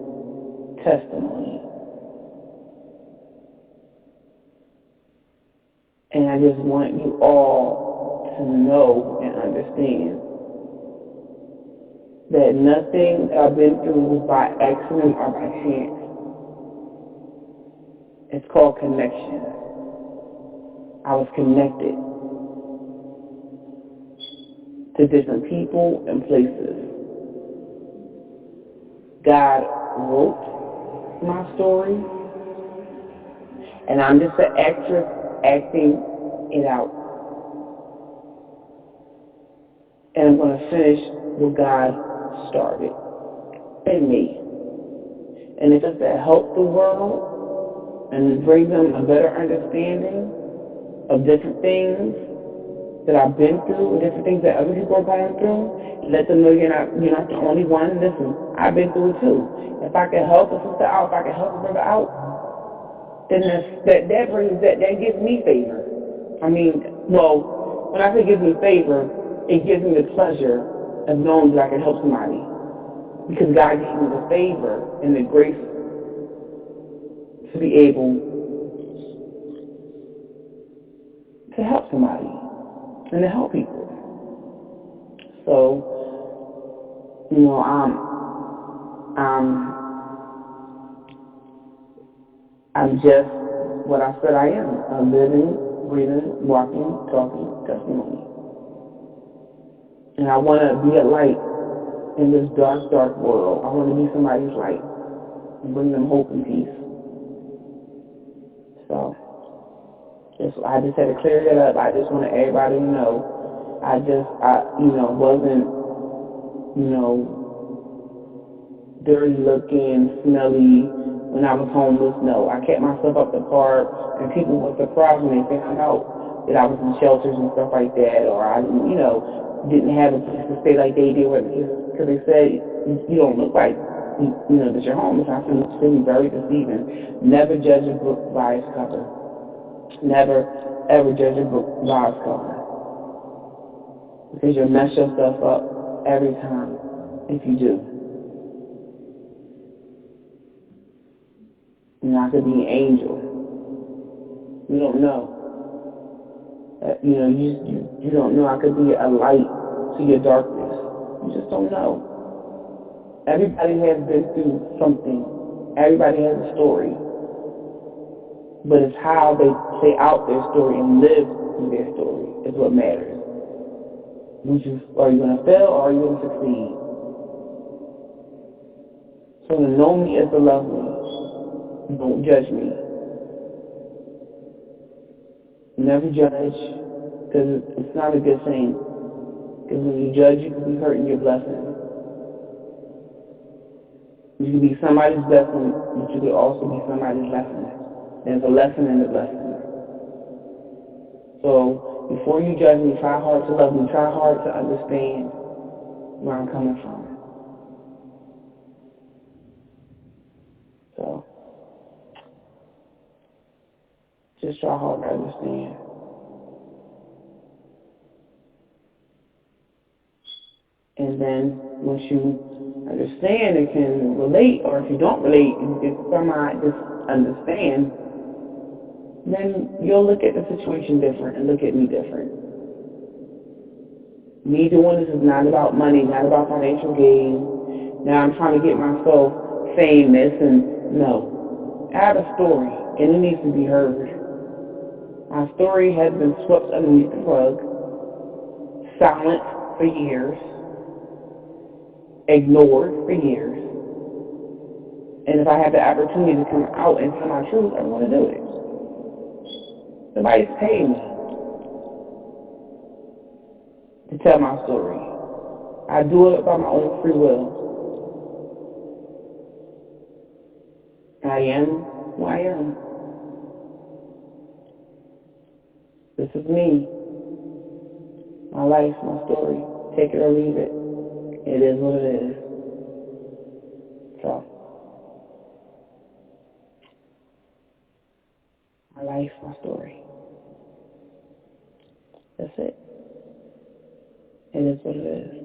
testimony. And I just want you all to know and understand that nothing that I've been through was by accident or by chance. It's called connection. I was connected to different people and places. God wrote my story, and I'm just an actress acting it out. And I'm going to finish what God started in me. And if it's to help the world and bring them a better understanding of different things that I've been through, different things that other people are going through, let them know you're not the only one. Listen, I've been through it too. If I can help a sister out, if I can help a brother out, then that gives me favor. I mean, well, when I say gives me favor, it gives me the pleasure of knowing that I can help somebody. Because God gave me the favor and the grace to be able to help somebody and to help people. So, I'm just what I said I am, a living, breathing, walking, talking testimony. And I want to be a light in this dark, dark world. I want to be somebody's light and bring them hope and peace. So, I just had to clear that up. I just want everybody to know. I wasn't, dirty looking, smelly when I was homeless. No, I kept myself up the park, and people were surprised when they found out that I was in shelters and stuff like that, or I didn't have a place to stay like they did, because they said you don't look like that you're homeless. I found this to be very deceiving. Never judge a book by its cover. Never ever judge a book by its cover, because you'll mess yourself up every time if you do. I could be an angel. You don't know. You don't know. I could be a light to your darkness. You just don't know. Everybody has been through something. Everybody has a story. But it's how they play out their story and live through their story is what matters. Are you going to fail or are you going to succeed? So to know me is to love me. Don't judge me. Never judge, because it's not a good thing. Because when you judge, you could be hurting your blessing. You can be somebody's blessing, but you could also be somebody's lesson. There's a lesson in the blessing. So before you judge me, try hard to love me. Try hard to understand where I'm coming from. So just try hard to understand. And then once you understand and can relate, or if you don't relate and you can somehow just understand, then you'll look at the situation different and look at me different. Me doing this is not about money, not about financial gain. Now I'm trying to get myself famous, and no. I have a story, and it needs to be heard. My story has been swept underneath the rug, silenced for years, ignored for years. And if I have the opportunity to come out and tell my truth, I want to do it. Nobody's paying me. to tell my story. I do it by my own free will. I am who I am. This is me, my life, my story. Take it or leave it. It is what it is. So, my life, my story. That's it. It is what it is.